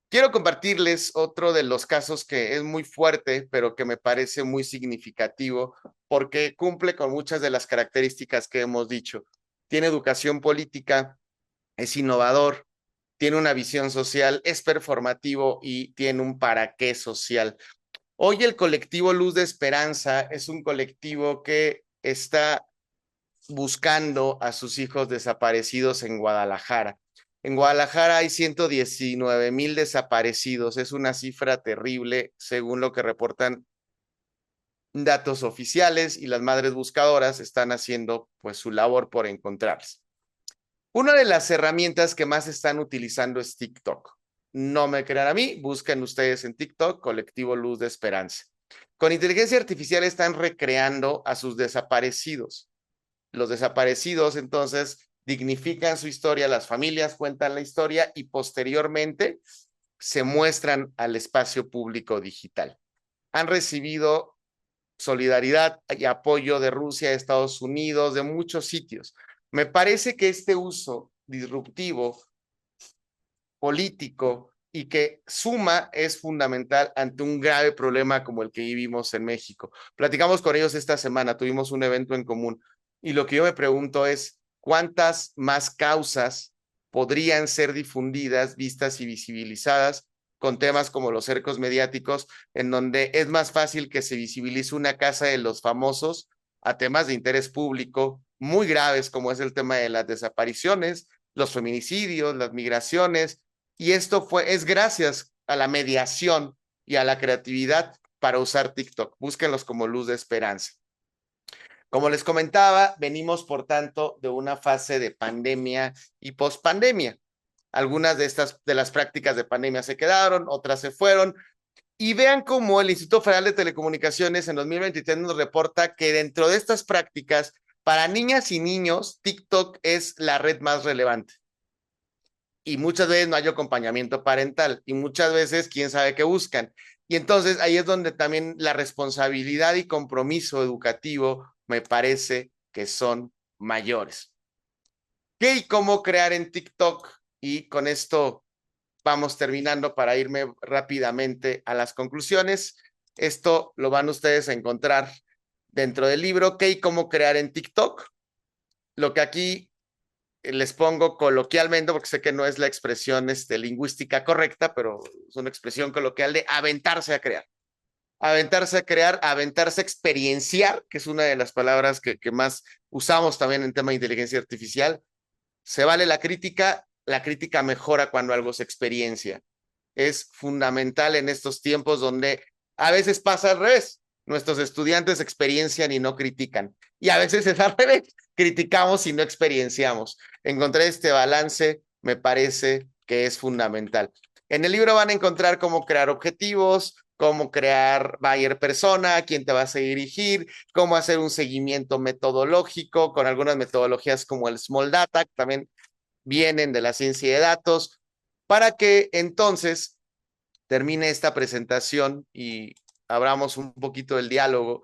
Quiero compartirles otro de los casos que es muy fuerte, pero que me parece muy significativo porque cumple con muchas de las características que hemos dicho. Tiene educación política, es innovador, tiene una visión social, es performativo y tiene un para qué social. Hoy el colectivo Luz de Esperanza es un colectivo que está buscando a sus hijos desaparecidos en Guadalajara. En Guadalajara hay 119,000 desaparecidos. Es una cifra terrible según lo que reportan datos oficiales y las madres buscadoras están haciendo pues su labor por encontrarlos. Una de las herramientas que más están utilizando es TikTok. No me crean a mí, busquen ustedes en TikTok, Colectivo Luz de Esperanza. Con inteligencia artificial están recreando a sus desaparecidos. Los desaparecidos entonces dignifican su historia, las familias cuentan la historia y posteriormente se muestran al espacio público digital. Han recibido solidaridad y apoyo de Rusia, de Estados Unidos, de muchos sitios. Me parece que este uso disruptivo, político y que suma es fundamental ante un grave problema como el que vivimos en México. Platicamos con ellos esta semana, tuvimos un evento en común y lo que yo me pregunto es cuántas más causas podrían ser difundidas, vistas y visibilizadas con temas como los cercos mediáticos, en donde es más fácil que se visibilice una casa de los famosos a temas de interés público muy graves como es el tema de las desapariciones, los feminicidios, las migraciones, y esto es gracias a la mediación y a la creatividad para usar TikTok. Búsquenlos como Luz de Esperanza. Como les comentaba, venimos por tanto de una fase de pandemia y pospandemia. Algunas de las prácticas de pandemia se quedaron, otras se fueron. Y vean cómo el Instituto Federal de Telecomunicaciones en 2023 nos reporta que dentro de estas prácticas, para niñas y niños, TikTok es la red más relevante. Y muchas veces no hay acompañamiento parental y muchas veces quién sabe qué buscan. Y entonces ahí es donde también la responsabilidad y compromiso educativo me parece que son mayores. ¿Qué y cómo crear en TikTok? Y con esto vamos terminando para irme rápidamente a las conclusiones. Esto lo van ustedes a encontrar dentro del libro ¿Qué y cómo crear en TikTok? Lo que aquí les pongo coloquialmente, porque sé que no es la expresión lingüística correcta, pero es una expresión coloquial de aventarse a crear. Aventarse a crear, aventarse a experienciar, que es una de las palabras que más usamos también en tema de inteligencia artificial, Se vale la crítica mejora cuando algo se experiencia. Es fundamental en estos tiempos donde a veces pasa al revés. Nuestros estudiantes experiencian y no critican. Y a veces es al revés, criticamos y no experienciamos. Encontrar este balance me parece que es fundamental. En el libro van a encontrar cómo crear objetivos, cómo crear buyer persona, quién te vas a dirigir, cómo hacer un seguimiento metodológico con algunas metodologías como el Small Data, que también vienen de la ciencia de datos, para que entonces termine esta presentación y abramos un poquito el diálogo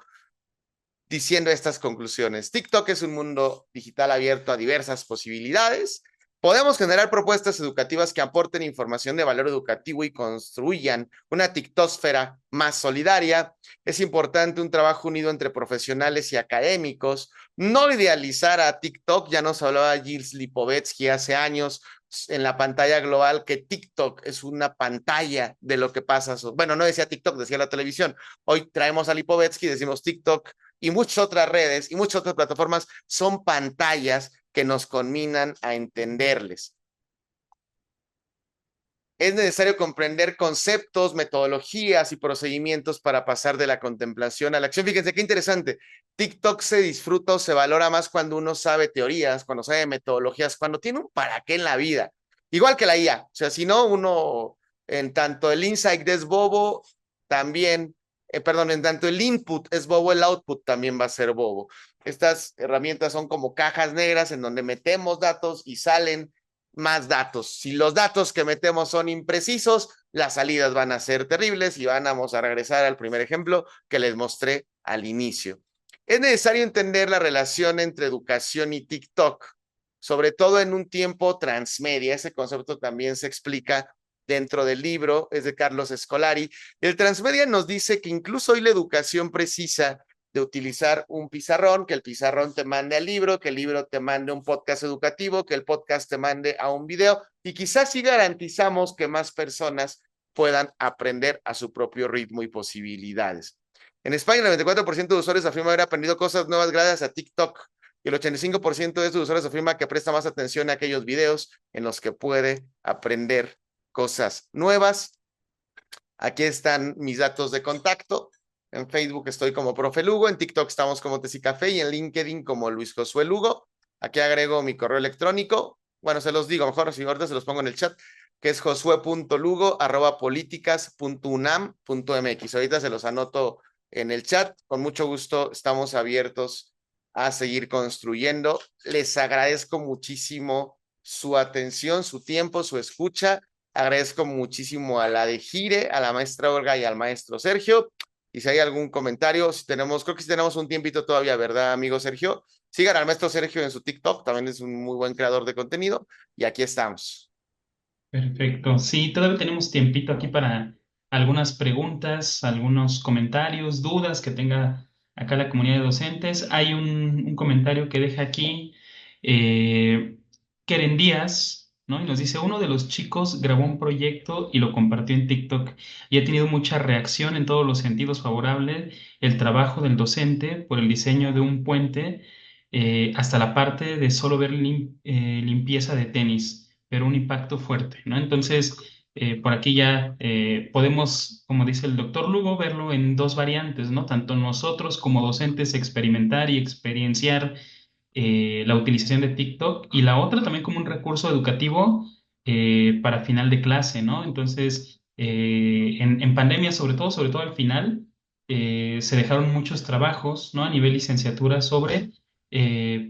diciendo estas conclusiones. TikTok es un mundo digital abierto a diversas posibilidades. Podemos generar propuestas educativas que aporten información de valor educativo y construyan una TikTosfera más solidaria. Es importante un trabajo unido entre profesionales y académicos. No idealizar a TikTok, ya nos hablaba Gilles Lipovetsky hace años en la pantalla global que TikTok es una pantalla de lo que pasa. Bueno, no decía TikTok, decía la televisión. Hoy traemos a Lipovetsky y decimos TikTok y muchas otras redes y muchas otras plataformas son pantallas que nos conminan a entenderles. Es necesario comprender conceptos, metodologías y procedimientos para pasar de la contemplación a la acción. Fíjense qué interesante. TikTok se disfruta o se valora más cuando uno sabe teorías, cuando sabe metodologías, cuando tiene un para qué en la vida. Igual que la IA. O sea, si no, uno, en tanto el insight es bobo, también, en tanto el input es bobo, el output también va a ser bobo. Estas herramientas son como cajas negras en donde metemos datos y salen más datos. Si los datos que metemos son imprecisos, las salidas van a ser terribles y vamos a regresar al primer ejemplo que les mostré al inicio. Es necesario entender la relación entre educación y TikTok, sobre todo en un tiempo transmedia. Ese concepto también se explica dentro del libro, es de Carlos Escolari. El transmedia nos dice que incluso hoy la educación precisa de utilizar un pizarrón, que el pizarrón te mande al libro, que el libro te mande un podcast educativo, que el podcast te mande a un video, y quizás sí garantizamos que más personas puedan aprender a su propio ritmo y posibilidades. En España, el 94% de usuarios afirma haber aprendido cosas nuevas gracias a TikTok, y el 85% de estos usuarios afirma que presta más atención a aquellos videos en los que puede aprender cosas nuevas. Aquí están mis datos de contacto. En Facebook estoy como Profe Lugo, en TikTok estamos como Tecicafé y en LinkedIn como Luis Josué Lugo. Aquí agrego mi correo electrónico. Bueno, se los digo, mejor si ahorita se los pongo en el chat, que es josue.lugo@políticas.unam.mx. Ahorita se los anoto en el chat. Con mucho gusto estamos abiertos a seguir construyendo. Les agradezco muchísimo su atención, su tiempo, su escucha. Agradezco muchísimo a la de Gire, a la maestra Olga y al maestro Sergio. Y si hay algún comentario, creo que si tenemos un tiempito todavía, ¿verdad, amigo Sergio? Sigan al maestro Sergio en su TikTok, también es un muy buen creador de contenido. Y aquí estamos. Perfecto. Sí, todavía tenemos tiempito aquí para algunas preguntas, algunos comentarios, dudas que tenga acá la comunidad de docentes. Hay un comentario que deja aquí eh, Keren Díaz, ¿no? Y nos dice, uno de los chicos grabó un proyecto y lo compartió en TikTok y ha tenido mucha reacción en todos los sentidos favorables el trabajo del docente por el diseño de un puente hasta la parte de solo ver limpieza de tenis, pero un impacto fuerte, ¿no? Entonces, por aquí ya podemos, como dice el doctor Lugo, verlo en dos variantes, ¿no? Tanto nosotros como docentes experimentar y experienciar la utilización de TikTok y la otra también como un recurso educativo para final de clase, ¿no? Entonces, en pandemia, sobre todo al final, se dejaron muchos trabajos, ¿no? A nivel licenciatura sobre,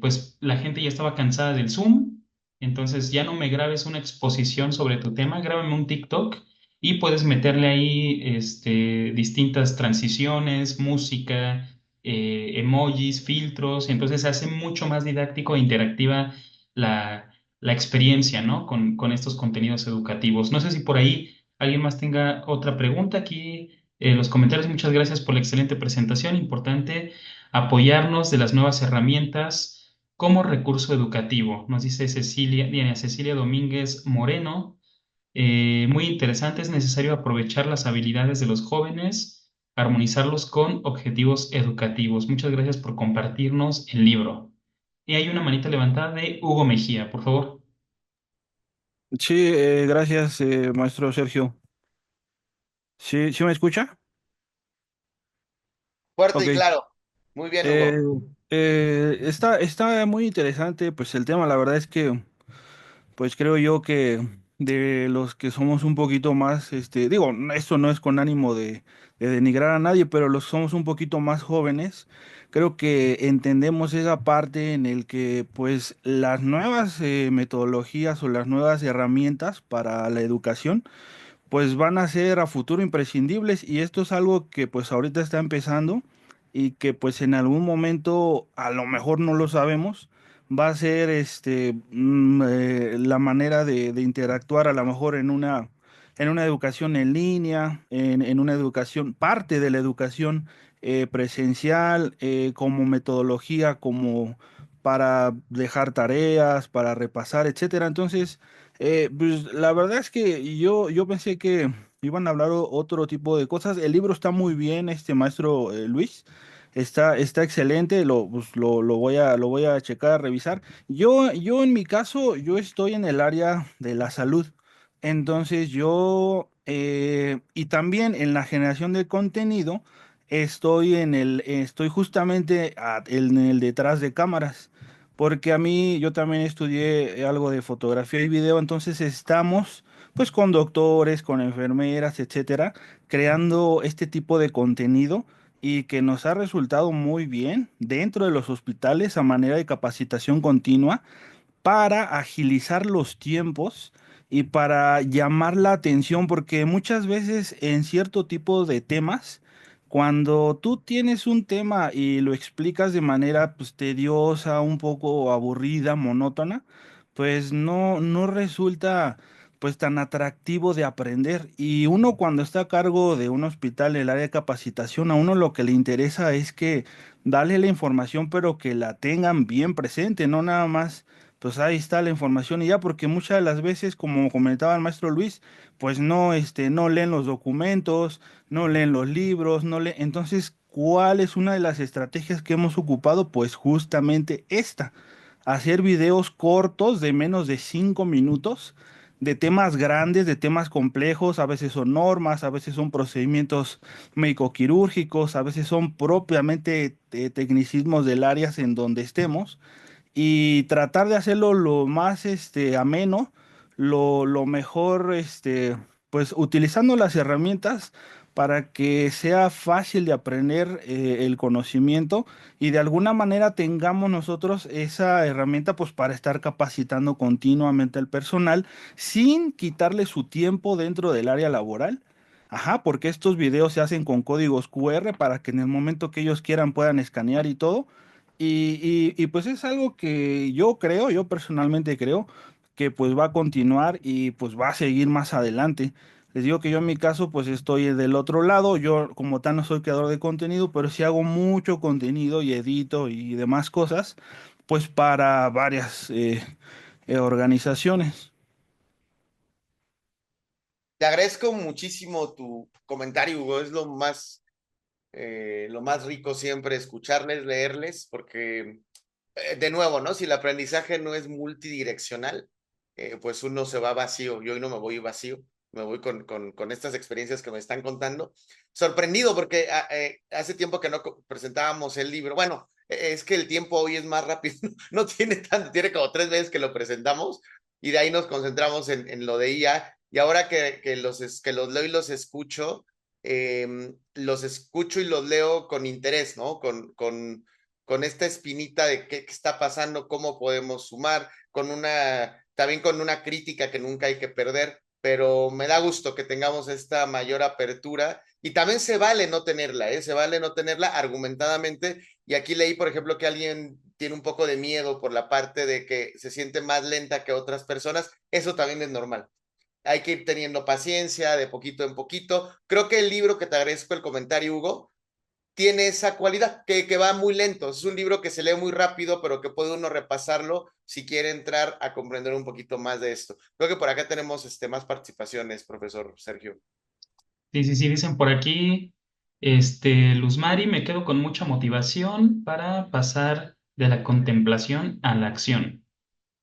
pues la gente ya estaba cansada del Zoom, entonces ya no me grabes una exposición sobre tu tema, grábame un TikTok y puedes meterle ahí distintas transiciones, música, emojis, filtros, y entonces se hace mucho más didáctico e interactiva la experiencia, ¿no? Con estos contenidos educativos. No sé si por ahí alguien más tenga otra pregunta aquí. Los comentarios, muchas gracias por la excelente presentación. Importante apoyarnos de las nuevas herramientas como recurso educativo. Nos dice Diana Cecilia Domínguez Moreno. Muy interesante, es necesario aprovechar las habilidades de los jóvenes, armonizarlos con objetivos educativos. Muchas gracias por compartirnos el libro. Y hay una manita levantada de Hugo Mejía, por favor. Sí, gracias, maestro Sergio. ¿Sí, sí me escucha? Fuerte Ok. y claro. Muy bien, Eh, Hugo. está muy interesante, pues el tema, la verdad es que, pues creo yo que de los que somos un poquito más, digo, esto no es con ánimo de denigrar a nadie, pero los que somos un poquito más jóvenes, creo que entendemos esa parte en el que, pues, las nuevas metodologías o las nuevas herramientas para la educación, pues van a ser a futuro imprescindibles y esto es algo que pues ahorita está empezando y que pues en algún momento a lo mejor no lo sabemos, va a ser la manera de interactuar a lo mejor en una educación en línea, en una educación, parte de la educación presencial, como metodología, como para dejar tareas, para repasar, etcétera. Entonces, pues la verdad es que yo pensé que iban a hablar otro tipo de cosas. El libro está muy bien, maestro Luis. Está excelente, lo voy a checar, revisar. Yo en mi caso, yo estoy en el área de la salud. Entonces y también en la generación de contenido, estoy justamente en el detrás de cámaras. Porque a mí, yo también estudié algo de fotografía y video, entonces estamos pues con doctores, con enfermeras, etcétera, creando este tipo de contenido y que nos ha resultado muy bien dentro de los hospitales a manera de capacitación continua para agilizar los tiempos y para llamar la atención, porque muchas veces en cierto tipo de temas, cuando tú tienes un tema y lo explicas de manera pues tediosa, un poco aburrida, monótona, pues no resulta pues tan atractivo de aprender. Y uno cuando está a cargo de un hospital en el área de capacitación, a uno lo que le interesa es que darle la información, pero que la tengan bien presente, no nada más pues ahí está la información y ya, porque muchas de las veces, como comentaba el maestro Luis, pues no leen los documentos, no leen los libros, no leen. Entonces, ¿cuál es una de las estrategias que hemos ocupado? Pues justamente esta, hacer videos cortos de menos de 5 minutos, de temas grandes, de temas complejos, a veces son normas, a veces son procedimientos médico-quirúrgicos, a veces son propiamente tecnicismos del área en donde estemos y tratar de hacerlo lo más ameno, lo mejor, pues utilizando las herramientas para que sea fácil de aprender el conocimiento y de alguna manera tengamos nosotros esa herramienta pues para estar capacitando continuamente al personal sin quitarle su tiempo dentro del área laboral. Ajá, porque estos videos se hacen con códigos QR para que en el momento que ellos quieran puedan escanear y todo. Pues es algo que yo creo, yo personalmente creo que pues va a continuar y pues va a seguir más adelante. Les digo que yo en mi caso pues estoy del otro lado, yo como tal no soy creador de contenido, pero sí hago mucho contenido y edito y demás cosas pues para varias organizaciones. Te agradezco muchísimo tu comentario, Hugo. Es lo más rico siempre escucharles, leerles, porque de nuevo, ¿no? Si el aprendizaje no es multidireccional, pues uno se va vacío. Yo hoy no me voy vacío, me voy con estas experiencias que me están contando. Sorprendido porque hace tiempo que no presentábamos el libro. Bueno, es que el tiempo hoy es más rápido, no tiene tanto, tiene como 3 veces que lo presentamos y de ahí nos concentramos en lo de IA. Y ahora que los leo y los escucho y los leo con interés, ¿no? Con esta espinita de qué está pasando, cómo podemos sumar, también con una crítica que nunca hay que perder, pero me da gusto que tengamos esta mayor apertura y también se vale no tenerla, ¿eh? Se vale no tenerla argumentadamente y aquí leí, por ejemplo, que alguien tiene un poco de miedo por la parte de que se siente más lenta que otras personas, eso también es normal. Hay que ir teniendo paciencia de poquito en poquito. Creo que el libro, que te agradezco el comentario, Hugo, tiene esa cualidad, que va muy lento. Es un libro que se lee muy rápido, pero que puede uno repasarlo si quiere entrar a comprender un poquito más de esto. Creo que por acá tenemos más participaciones, profesor Sergio. Sí, sí, sí, dicen por aquí, Luz Mari, me quedo con mucha motivación para pasar de la contemplación a la acción.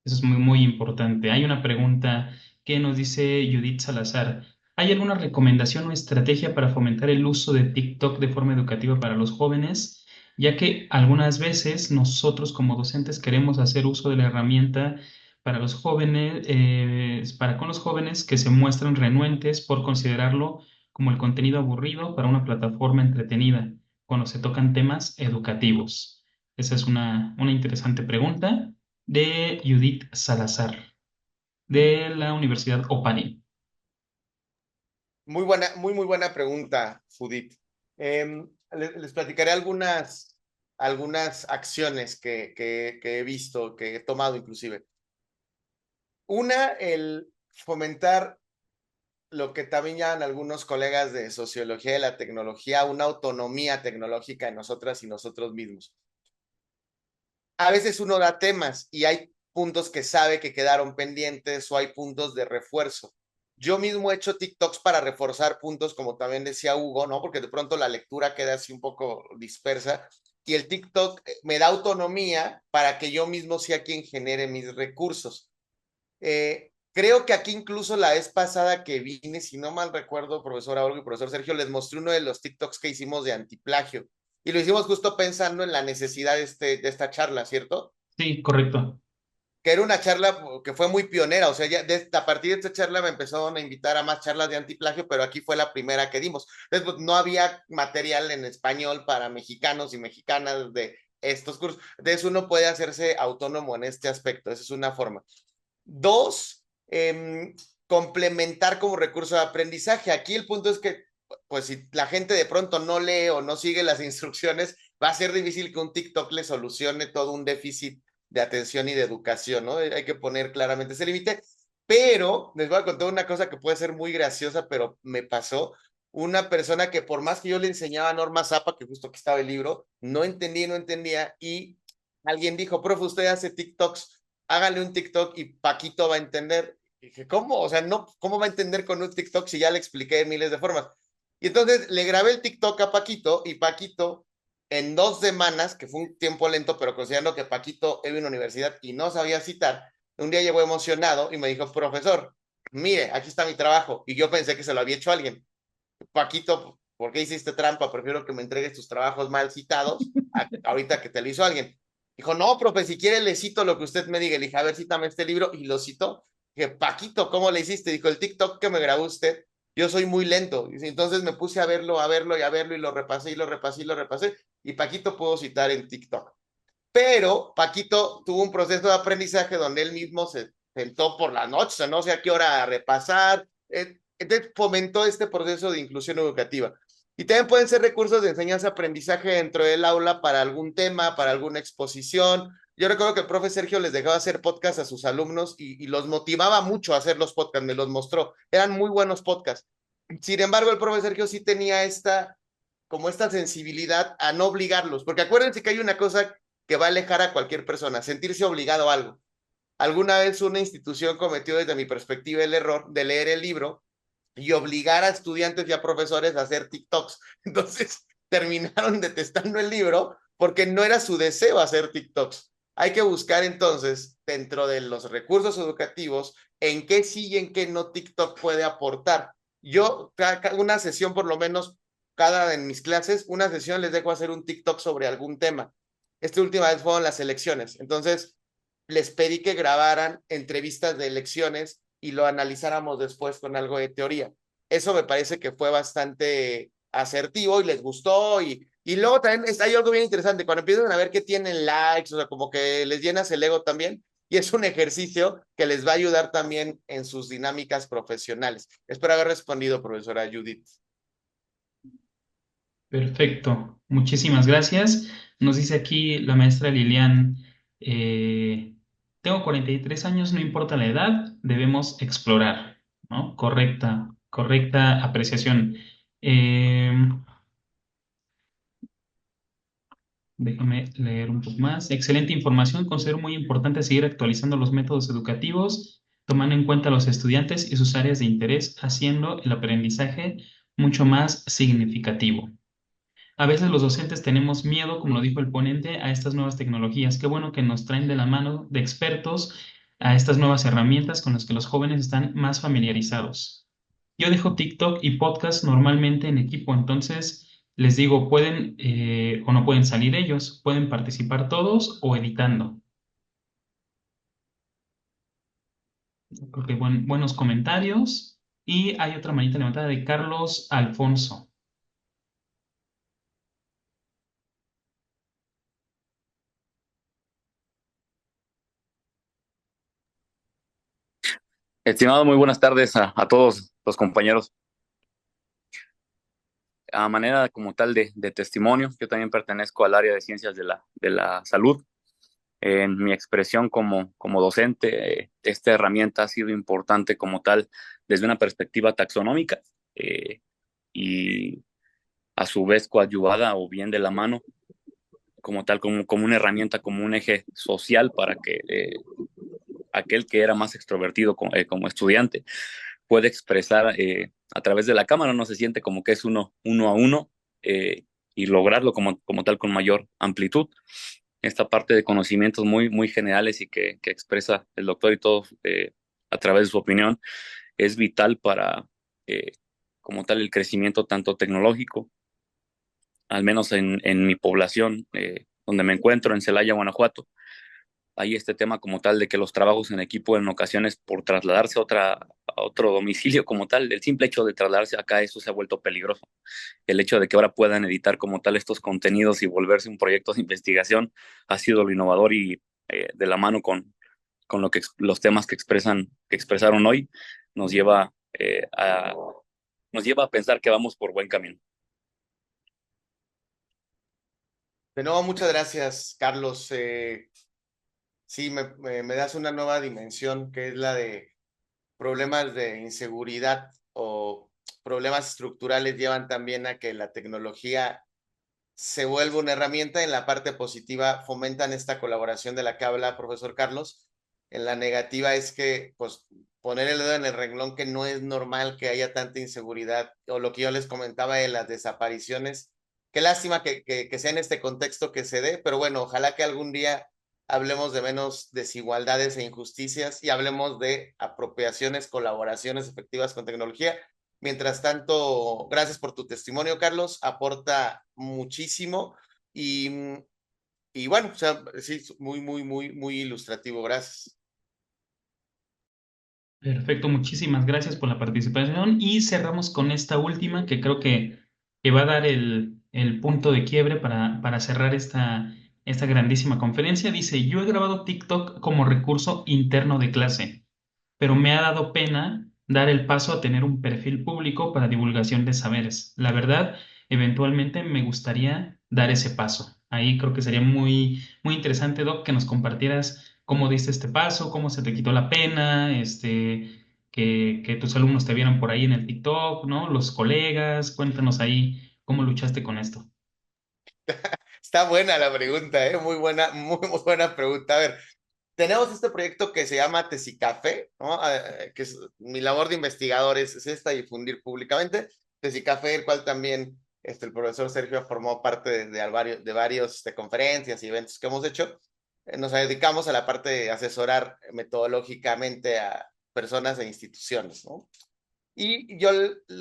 Eso es muy, muy importante. Hay una pregunta ¿Qué nos dice Judith Salazar? ¿Hay alguna recomendación o estrategia para fomentar el uso de TikTok de forma educativa para los jóvenes? Ya que algunas veces nosotros como docentes queremos hacer uso de la herramienta para los jóvenes, para con los jóvenes que se muestran renuentes por considerarlo como el contenido aburrido para una plataforma entretenida, cuando se tocan temas educativos. Esa es una interesante pregunta de Judith Salazar, de la Universidad OPANI. Muy buena, muy buena pregunta, Judith. Les platicaré algunas acciones que he visto, que he tomado inclusive. Una, el fomentar lo que también llaman algunos colegas de sociología de la tecnología, una autonomía tecnológica en nosotras y nosotros mismos. A veces uno da temas y hay puntos que sabe que quedaron pendientes o hay puntos de refuerzo. Yo mismo he hecho TikToks para reforzar puntos, como también decía Hugo, ¿no? Porque de pronto la lectura queda así un poco dispersa y el TikTok me da autonomía para que yo mismo sea quien genere mis recursos. Creo que aquí incluso la vez pasada que vine, si no mal recuerdo, profesora Olga y profesor Sergio, les mostré uno de los TikToks que hicimos de antiplagio. Y lo hicimos justo pensando en la necesidad de esta charla, ¿cierto? Sí, correcto. Que era una charla que fue muy pionera, o sea, ya a partir de esta charla me empezaron a invitar a más charlas de antiplagio, pero aquí fue la primera que dimos. Entonces, pues, no había material en español para mexicanos y mexicanas de estos cursos. Entonces, uno puede hacerse autónomo en este aspecto, esa es una forma. Dos, complementar como recurso de aprendizaje. Aquí el punto es que, pues si la gente de pronto no lee o no sigue las instrucciones, va a ser difícil que un TikTok le solucione todo un déficit de atención y de educación, ¿no? Hay que poner claramente ese límite, pero les voy a contar una cosa que puede ser muy graciosa, pero me pasó. Una persona que por más que yo le enseñaba Norma Zapa, que justo aquí estaba el libro, no entendía, y alguien dijo, profe, usted hace TikToks, hágale un TikTok y Paquito va a entender. Y dije, ¿cómo? O sea, no, ¿cómo va a entender con un TikTok si ya le expliqué de miles de formas? Y entonces le grabé el TikTok a Paquito y Paquito en 2 semanas, que fue un tiempo lento, pero considerando que Paquito iba a una universidad y no sabía citar, un día llegó emocionado y me dijo, profesor, mire, aquí está mi trabajo. Y yo pensé que se lo había hecho alguien. Paquito, ¿por qué hiciste trampa? Prefiero que me entregues tus trabajos mal citados ahorita que te lo hizo alguien. Dijo, no, profe, si quiere le cito lo que usted me diga. Le dije, a ver, cítame este libro, y lo citó. Dije, Paquito, ¿cómo le hiciste? Dijo, el TikTok que me grabó usted, yo soy muy lento. Dice, entonces me puse a verlo, y lo repasé, y Paquito pudo citar en TikTok. Pero Paquito tuvo un proceso de aprendizaje donde él mismo se sentó por la noche, no sé a qué hora a repasar. Entonces fomentó este proceso de inclusión educativa. Y también pueden ser recursos de enseñanza-aprendizaje dentro del aula para algún tema, para alguna exposición. Yo recuerdo que el profe Sergio les dejaba hacer podcast a sus alumnos y los motivaba mucho a hacer los podcasts, me los mostró. Eran muy buenos podcasts. Sin embargo, el profe Sergio sí tenía como esta sensibilidad a no obligarlos, porque acuérdense que hay una cosa que va a alejar a cualquier persona, sentirse obligado a algo. Alguna vez una institución cometió desde mi perspectiva el error de leer el libro y obligar a estudiantes y a profesores a hacer TikToks. Entonces terminaron detestando el libro porque no era su deseo hacer TikToks. Hay que buscar entonces, dentro de los recursos educativos, en qué sí y en qué no TikTok puede aportar. Yo, una sesión por lo menos, cada en mis clases, una sesión les dejo hacer un TikTok sobre algún tema. Esta última vez fueron las elecciones. Entonces, les pedí que grabaran entrevistas de elecciones y lo analizáramos después con algo de teoría. Eso me parece que fue bastante asertivo y les gustó. Y luego también hay algo bien interesante, cuando empiezan a ver que tienen likes, o sea, como que les llenas el ego también, y es un ejercicio que les va a ayudar también en sus dinámicas profesionales. Espero haber respondido, profesora Judith. Perfecto, muchísimas gracias. Nos dice aquí la maestra Lilian, tengo 43 años, no importa la edad, debemos explorar, ¿no? Correcta apreciación. Eh, Déjame leer un poco más. Excelente información. Considero muy importante seguir actualizando los métodos educativos, tomando en cuenta a los estudiantes y sus áreas de interés, haciendo el aprendizaje mucho más significativo. A veces los docentes tenemos miedo, como lo dijo el ponente, a estas nuevas tecnologías. Qué bueno que nos traen de la mano de expertos a estas nuevas herramientas con las que los jóvenes están más familiarizados. Yo dejo TikTok y podcast normalmente en equipo, entonces les digo, pueden o no pueden salir ellos, pueden participar todos o editando. Creo que buenos comentarios. Y hay otra manita levantada de Carlos Alfonso. Estimado, muy buenas tardes a todos los compañeros. A manera como tal de testimonio, yo también pertenezco al área de ciencias de la salud. En mi expresión como docente, esta herramienta ha sido importante como tal desde una perspectiva taxonómica y a su vez coadyuvada o bien de la mano como tal, como una herramienta, como un eje social para que aquel que era más extrovertido como estudiante puede expresar a través de la cámara, no se siente como que es uno a uno y lograrlo como tal con mayor amplitud. Esta parte de conocimientos muy generales y que expresa el doctor y todo a través de su opinión es vital para como tal el crecimiento tanto tecnológico, al menos en mi población donde me encuentro, en Celaya, Guanajuato. Hay este tema como tal de que los trabajos en equipo en ocasiones por trasladarse a otro domicilio como tal, el simple hecho de trasladarse acá, eso se ha vuelto peligroso. El hecho de que ahora puedan editar como tal estos contenidos y volverse un proyecto de investigación ha sido lo innovador y de la mano con los temas que expresaron hoy, nos lleva, nos lleva a pensar que vamos por buen camino. De nuevo, muchas gracias, Carlos. Sí, me das una nueva dimensión, que es la de problemas de inseguridad o problemas estructurales llevan también a que la tecnología se vuelva una herramienta. En la parte positiva fomentan esta colaboración de la que habla profesor Carlos. En la negativa es que, pues, poner el dedo en el renglón que no es normal que haya tanta inseguridad, o lo que yo les comentaba de las desapariciones. Qué lástima que sea en este contexto que se dé, pero bueno, ojalá que algún día hablemos de menos desigualdades e injusticias y hablemos de apropiaciones, colaboraciones efectivas con tecnología. Mientras tanto, gracias por tu testimonio, Carlos, aporta muchísimo y bueno, o sea, sí, muy ilustrativo, gracias. Perfecto, muchísimas gracias por la participación y cerramos con esta última que creo que va a dar el punto de quiebre para cerrar esta grandísima conferencia. Dice, yo he grabado TikTok como recurso interno de clase, pero me ha dado pena dar el paso a tener un perfil público para divulgación de saberes. La verdad, eventualmente me gustaría dar ese paso. Ahí creo que sería muy interesante, Doc, que nos compartieras cómo diste este paso, cómo se te quitó la pena, que tus alumnos te vieran por ahí en el TikTok, ¿no? Los colegas, cuéntanos ahí cómo luchaste con esto. Está buena la pregunta, muy buena pregunta. A ver, tenemos este proyecto que se llama Tesicafé, ¿no? Que es mi labor de investigador es esta, difundir públicamente. Tesicafé, el cual también el profesor Sergio formó parte de varios conferencias y eventos que hemos hecho. Nos dedicamos a la parte de asesorar metodológicamente a personas e instituciones, ¿no? Y yo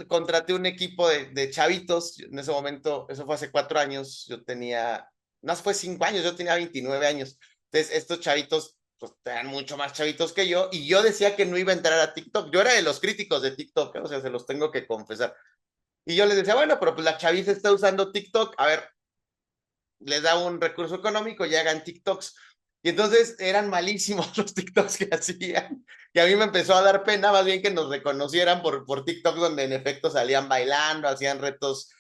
contraté un equipo de chavitos, en ese momento, eso fue hace 4 años, yo tenía, no, fue 5 años, yo tenía 29 años. Entonces, estos chavitos, pues, eran mucho más chavitos que yo, y yo decía que no iba a entrar a TikTok. Yo era de los críticos de TikTok, o sea, se los tengo que confesar. Y yo les decía, bueno, pero pues la chaviza está usando TikTok, a ver, les da un recurso económico y hagan TikToks. Y entonces eran malísimos los TikToks que hacían. Y a mí me empezó a dar pena, más bien que nos reconocieran por TikTok, donde en efecto salían bailando, hacían retos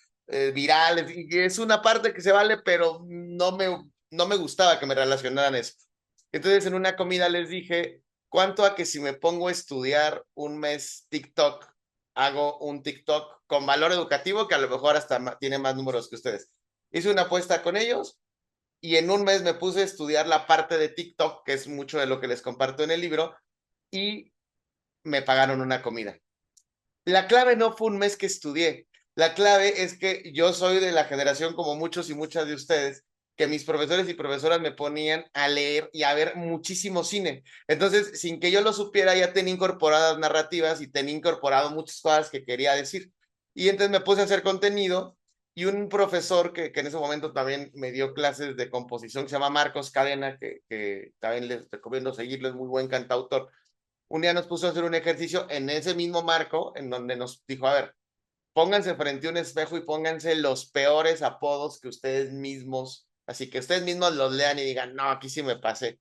virales. Y es una parte que se vale, pero no me gustaba que me relacionaran eso. Entonces en una comida les dije, ¿cuánto a que si me pongo a estudiar un mes TikTok, hago un TikTok con valor educativo que a lo mejor hasta tiene más números que ustedes? Hice una apuesta con ellos y en un mes me puse a estudiar la parte de TikTok, que es mucho de lo que les comparto en el libro, y me pagaron una comida. La clave no fue un mes que estudié, la clave es que yo soy de la generación, como muchos y muchas de ustedes, que mis profesores y profesoras me ponían a leer y a ver muchísimo cine. Entonces, sin que yo lo supiera, ya tenía incorporadas narrativas y tenía incorporado muchas cosas que quería decir. Y entonces me puse a hacer contenido y un profesor que en ese momento también me dio clases de composición, que se llama Marcos Cadena, que también les recomiendo seguirlo, es muy buen cantautor. Un día nos puso a hacer un ejercicio en ese mismo marco, en donde nos dijo, a ver, pónganse frente a un espejo y pónganse los peores apodos que ustedes mismos, así que ustedes mismos los lean y digan, no, aquí sí me pasé.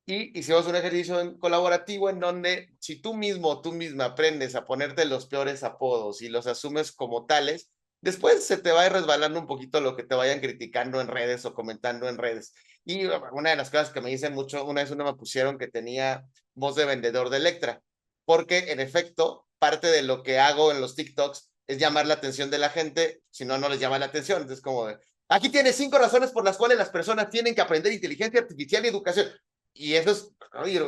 Y hicimos un ejercicio colaborativo en donde si tú mismo o tú misma aprendes a ponerte los peores apodos y los asumes como tales, después se te va a ir resbalando un poquito lo que te vayan criticando en redes o comentando en redes. Y una de las cosas que me dicen mucho, una vez me pusieron que tenía voz de vendedor de Electra, porque en efecto, parte de lo que hago en los TikToks es llamar la atención de la gente, si no, no les llama la atención. Entonces, como de, aquí tienes 5 razones por las cuales las personas tienen que aprender inteligencia artificial y educación. Y eso es, oye,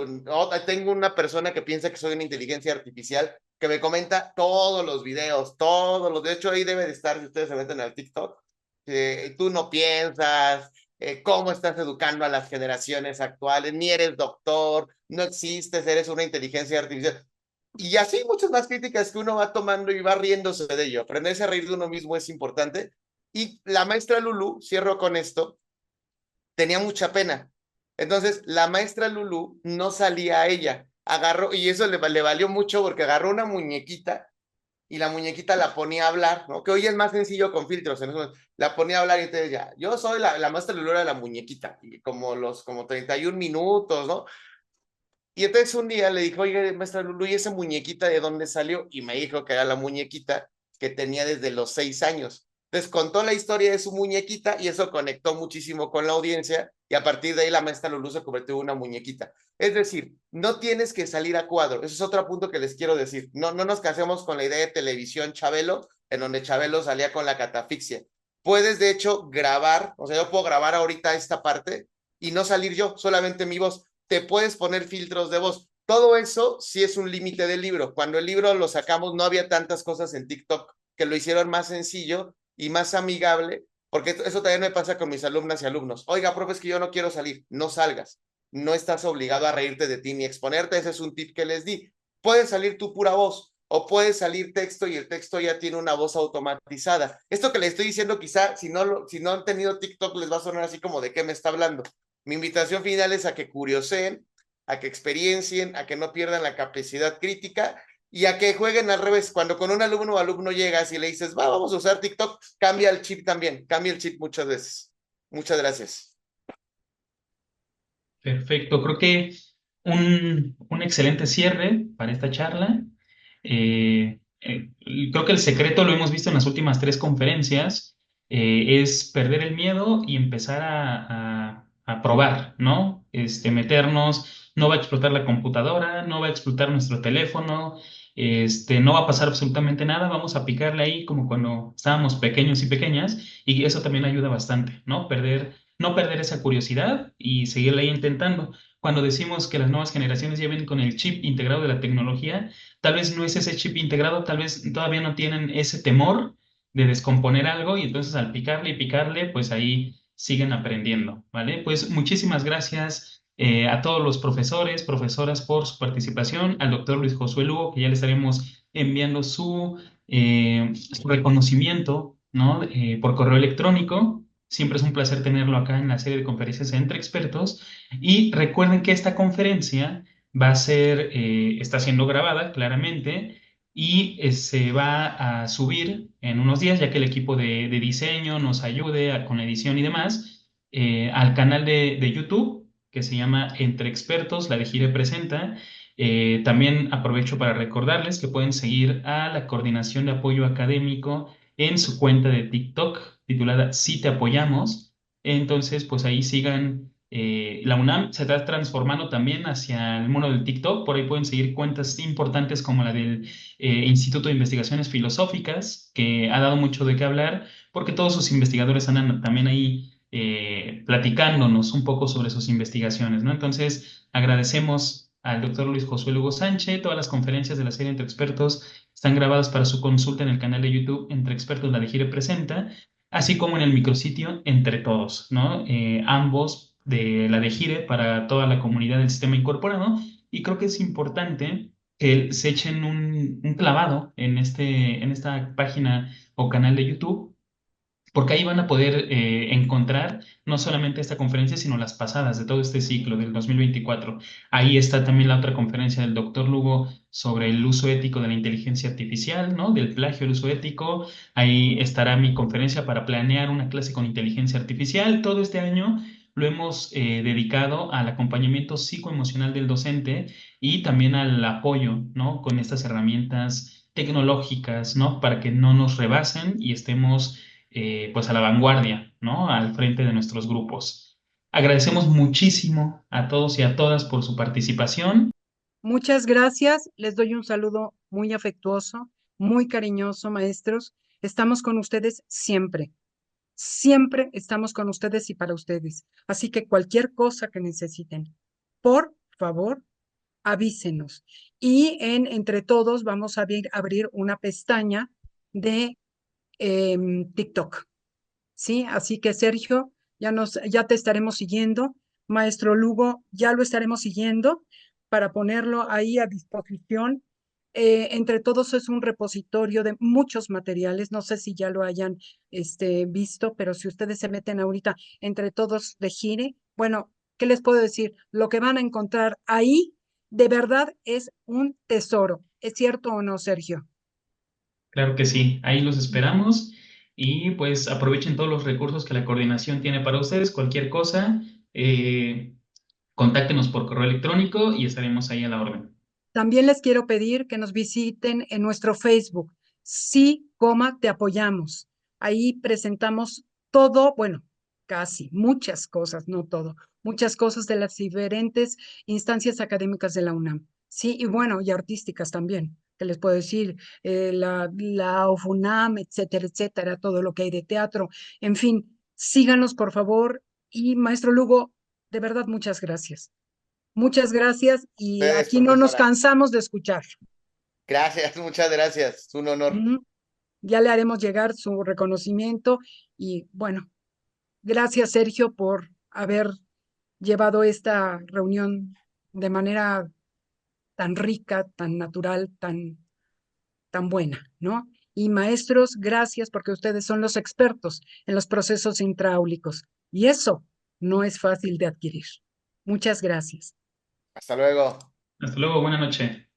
tengo una persona que piensa que soy una inteligencia artificial que me comenta todos los videos, de hecho ahí debe de estar, si ustedes se meten al TikTok, tú no piensas, cómo estás educando a las generaciones actuales, ni eres doctor, no existes, eres una inteligencia artificial. Y así muchas más críticas que uno va tomando y va riéndose de ello. Aprenderse a reír de uno mismo es importante. Y la maestra Lulu, cierro con esto, tenía mucha pena. Entonces, la maestra Lulu no salía a ella. Agarró, y eso le valió mucho porque agarró una muñequita y la muñequita la ponía a hablar, ¿no? Que hoy es más sencillo con filtros. La ponía a hablar y entonces ya, yo soy la maestra Lulu era la muñequita, y como 31 minutos, ¿no? Y entonces un día le dijo, oye, maestra Lulu, ¿y esa muñequita de dónde salió? Y me dijo que era la muñequita que tenía desde los 6 años. Entonces contó la historia de su muñequita y eso conectó muchísimo con la audiencia y a partir de ahí la maestra Lulu se convirtió en una muñequita. Es decir, no tienes que salir a cuadro. Ese es otro punto que les quiero decir. No nos casemos con la idea de televisión Chabelo, en donde Chabelo salía con la catafixia. Puedes, de hecho, grabar, o sea, yo puedo grabar ahorita esta parte y no salir yo, solamente mi voz. Te puedes poner filtros de voz. Todo eso sí es un límite del libro. Cuando el libro lo sacamos no había tantas cosas en TikTok que lo hicieron más sencillo y más amigable, porque eso también me pasa con mis alumnas y alumnos. Oiga, profe, es que yo no quiero salir. No salgas. No estás obligado a reírte de ti ni exponerte. Ese es un tip que les di. Puedes salir tu pura voz o puede salir texto y el texto ya tiene una voz automatizada. Esto que les estoy diciendo quizá, si no han tenido TikTok, les va a sonar así como de qué me está hablando. Mi invitación final es a que curioseen, a que experiencien, a que no pierdan la capacidad crítica y a que jueguen al revés. Cuando con un alumno o alumno llegas y le dices, vamos a usar TikTok, cambia el chip también, cambia el chip muchas veces. Muchas gracias. Perfecto, creo que un excelente cierre para esta charla. Creo que el secreto lo hemos visto en las últimas 3 conferencias, es perder el miedo y empezar a probar, ¿no? Meternos, no va a explotar la computadora, no va a explotar nuestro teléfono, no va a pasar absolutamente nada, vamos a picarle ahí como cuando estábamos pequeños y pequeñas, y eso también ayuda bastante, ¿no? No perder esa curiosidad y seguirla ahí intentando. Cuando decimos que las nuevas generaciones ya vienen con el chip integrado de la tecnología, tal vez no es ese chip integrado, tal vez todavía no tienen ese temor de descomponer algo y entonces al picarle y picarle, pues ahí siguen aprendiendo, ¿vale? Pues muchísimas gracias a todos los profesores, profesoras por su participación, al doctor Luis Josué Lugo, que ya le estaremos enviando su reconocimiento, ¿no? Por correo electrónico. Siempre es un placer tenerlo acá en la serie de conferencias entre expertos. Y recuerden que esta conferencia está siendo grabada claramente y se va a subir en unos días, ya que el equipo de diseño nos ayude con la edición y demás, al canal de YouTube que se llama Entre Expertos, la de Gire Presenta. También aprovecho para recordarles que pueden seguir a la Coordinación de Apoyo Académico en su cuenta de TikTok titulada Si Te Apoyamos. Entonces, pues ahí sigan. La UNAM se está transformando también hacia el mundo del TikTok. Por ahí pueden seguir cuentas importantes como la del Instituto de Investigaciones Filosóficas, que ha dado mucho de qué hablar, porque todos sus investigadores andan también ahí platicándonos un poco sobre sus investigaciones, ¿no? Entonces, agradecemos al doctor Luis Josué Lugo Sánchez. Todas las conferencias de la serie Entre Expertos están grabadas para su consulta en el canal de YouTube Entre Expertos, la de Gire Presenta. así como en el micrositio Entre Todos, ¿no? Ambos de la de Gire para toda la comunidad del sistema incorporado. Y creo que es importante que se echen un clavado en esta página o canal de YouTube, porque ahí van a poder encontrar no solamente esta conferencia, sino las pasadas de todo este ciclo del 2024. Ahí está también la otra conferencia del doctor Lugo sobre el uso ético de la inteligencia artificial, ¿no? Del plagio, el uso ético. Ahí estará mi conferencia para planear una clase con inteligencia artificial. Todo este año lo hemos dedicado al acompañamiento psicoemocional del docente y también al apoyo, ¿no? Con estas herramientas tecnológicas, ¿no? Para que no nos rebasen y estemos pues a la vanguardia, ¿no? Al frente de nuestros grupos. Agradecemos muchísimo a todos y a todas por su participación. Muchas gracias. Les doy un saludo muy afectuoso, muy cariñoso, maestros. Estamos con ustedes siempre. Siempre estamos con ustedes y para ustedes. Así que cualquier cosa que necesiten, por favor, avísenos. Y Entre Todos vamos a abrir una pestaña de TikTok. ¿Sí? Así que Sergio, ya te estaremos siguiendo. Maestro Lugo, ya lo estaremos siguiendo para ponerlo ahí a disposición. Entre Todos es un repositorio de muchos materiales. No sé si ya lo hayan visto, pero si ustedes se meten ahorita Entre Todos de Gire, bueno, ¿qué les puedo decir? Lo que van a encontrar ahí de verdad es un tesoro. ¿Es cierto o no, Sergio? Claro que sí, ahí los esperamos y pues aprovechen todos los recursos que la coordinación tiene para ustedes. Cualquier cosa, contáctenos por correo electrónico y estaremos ahí a la orden. También les quiero pedir que nos visiten en nuestro Facebook. Sí, te apoyamos. Ahí presentamos todo, bueno, casi, muchas cosas, no todo, muchas cosas de las diferentes instancias académicas de la UNAM. Sí, y bueno, y artísticas también, que les puedo decir, la OFUNAM, etcétera, etcétera, todo lo que hay de teatro. En fin, síganos, por favor. Y maestro Lugo, de verdad, muchas gracias. Muchas gracias y Ustedes, aquí no nos profesora. cansamos de escuchar. Gracias, muchas gracias. Es un honor. Ya le haremos llegar su reconocimiento y bueno, gracias Sergio por haber llevado esta reunión de manera tan rica, tan natural, tan buena, ¿no? Y maestros, gracias porque ustedes son los expertos en los procesos intraáulicos y eso no es fácil de adquirir. Muchas gracias. Hasta luego. Hasta luego, buena noche.